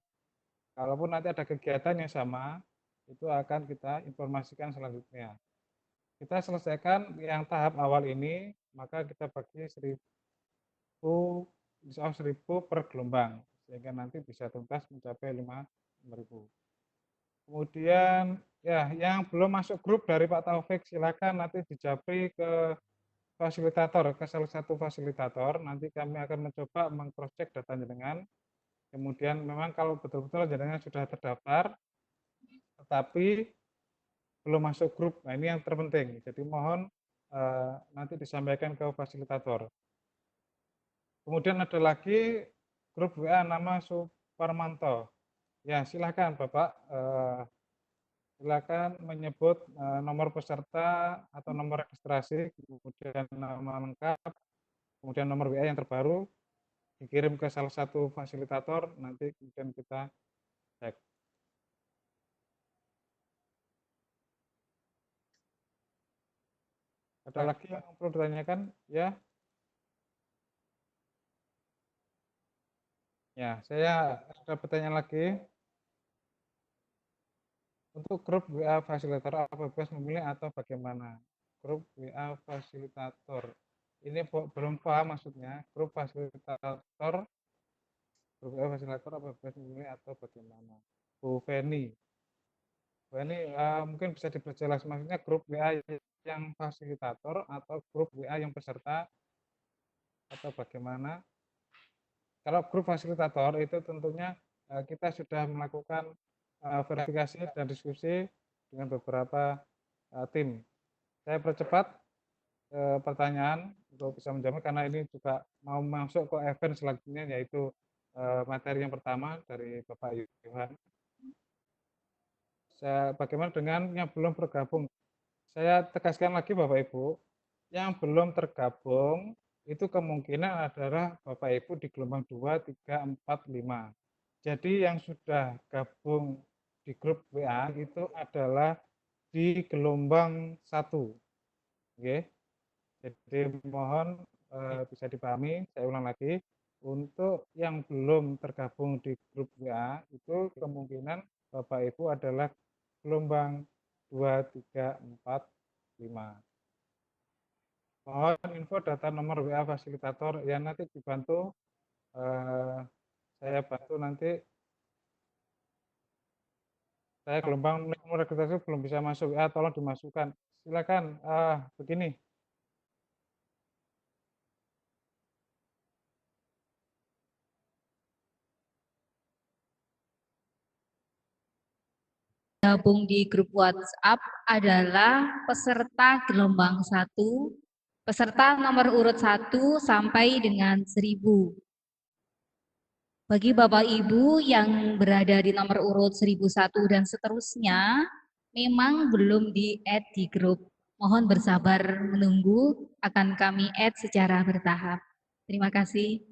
Kalaupun nanti ada kegiatan yang sama, itu akan kita informasikan selanjutnya. Kita selesaikan yang tahap awal ini, maka kita bagi 1.000 per gelombang, sehingga nanti bisa tuntas mencapai 5.000. Kemudian ya, yang belum masuk grup dari Pak Taufik, silakan nanti dijapri ke fasilitator, ke salah satu fasilitator. Nanti kami akan mencoba meng-cross-check data jenengan. Kemudian memang kalau betul-betul jenengan sudah terdaftar, tetapi belum masuk grup, nah ini yang terpenting. Jadi mohon nanti disampaikan ke fasilitator. Kemudian ada lagi grup WA nama Suparmanto. Ya, silakan Bapak, silakan menyebut nomor peserta atau nomor registrasi, kemudian nama lengkap, kemudian nomor WA yang terbaru, dikirim ke salah satu fasilitator, nanti kemudian kita cek. Ada lagi yang perlu ditanyakan? Ya. Ya, saya ada pertanyaan lagi. Untuk grup WA fasilitator, apa bebas memilih atau bagaimana? Grup WA fasilitator. Ini belum paham maksudnya. Grup WA fasilitator apa bebas memilih atau bagaimana? Bu Feni. Bu Feni mungkin bisa diperjelas maksudnya grup WA yang fasilitator atau grup WA yang peserta atau bagaimana? Kalau grup fasilitator itu tentunya kita sudah melakukan verifikasi dan diskusi dengan beberapa tim. Saya percepat pertanyaan untuk bisa menjawab karena ini juga mau masuk ke event selanjutnya, yaitu materi yang pertama dari Bapak Yohan. Bagaimana dengan yang belum bergabung? Saya tegaskan lagi Bapak Ibu, yang belum tergabung itu kemungkinan adalah Bapak Ibu di gelombang 2, 3, 4, 5. Jadi yang sudah gabung di grup WA itu adalah di gelombang 1. Oke. Jadi mohon bisa dipahami, saya ulang lagi, untuk yang belum tergabung di grup WA itu kemungkinan Bapak Ibu adalah gelombang 2, 3, 4, 5. Mohon info data nomor WA fasilitator yang nanti dibantu, saya bantu nanti. Saya gelombang nomor registrasi belum bisa masuk WA, tolong dimasukkan. Silakan, begini. Gabung di grup WhatsApp adalah peserta gelombang 1, peserta nomor urut 1 sampai dengan 1000. Bagi Bapak Ibu yang berada di nomor urut 1001 dan seterusnya, memang belum di-add di grup. Mohon bersabar menunggu, akan kami add secara bertahap. Terima kasih.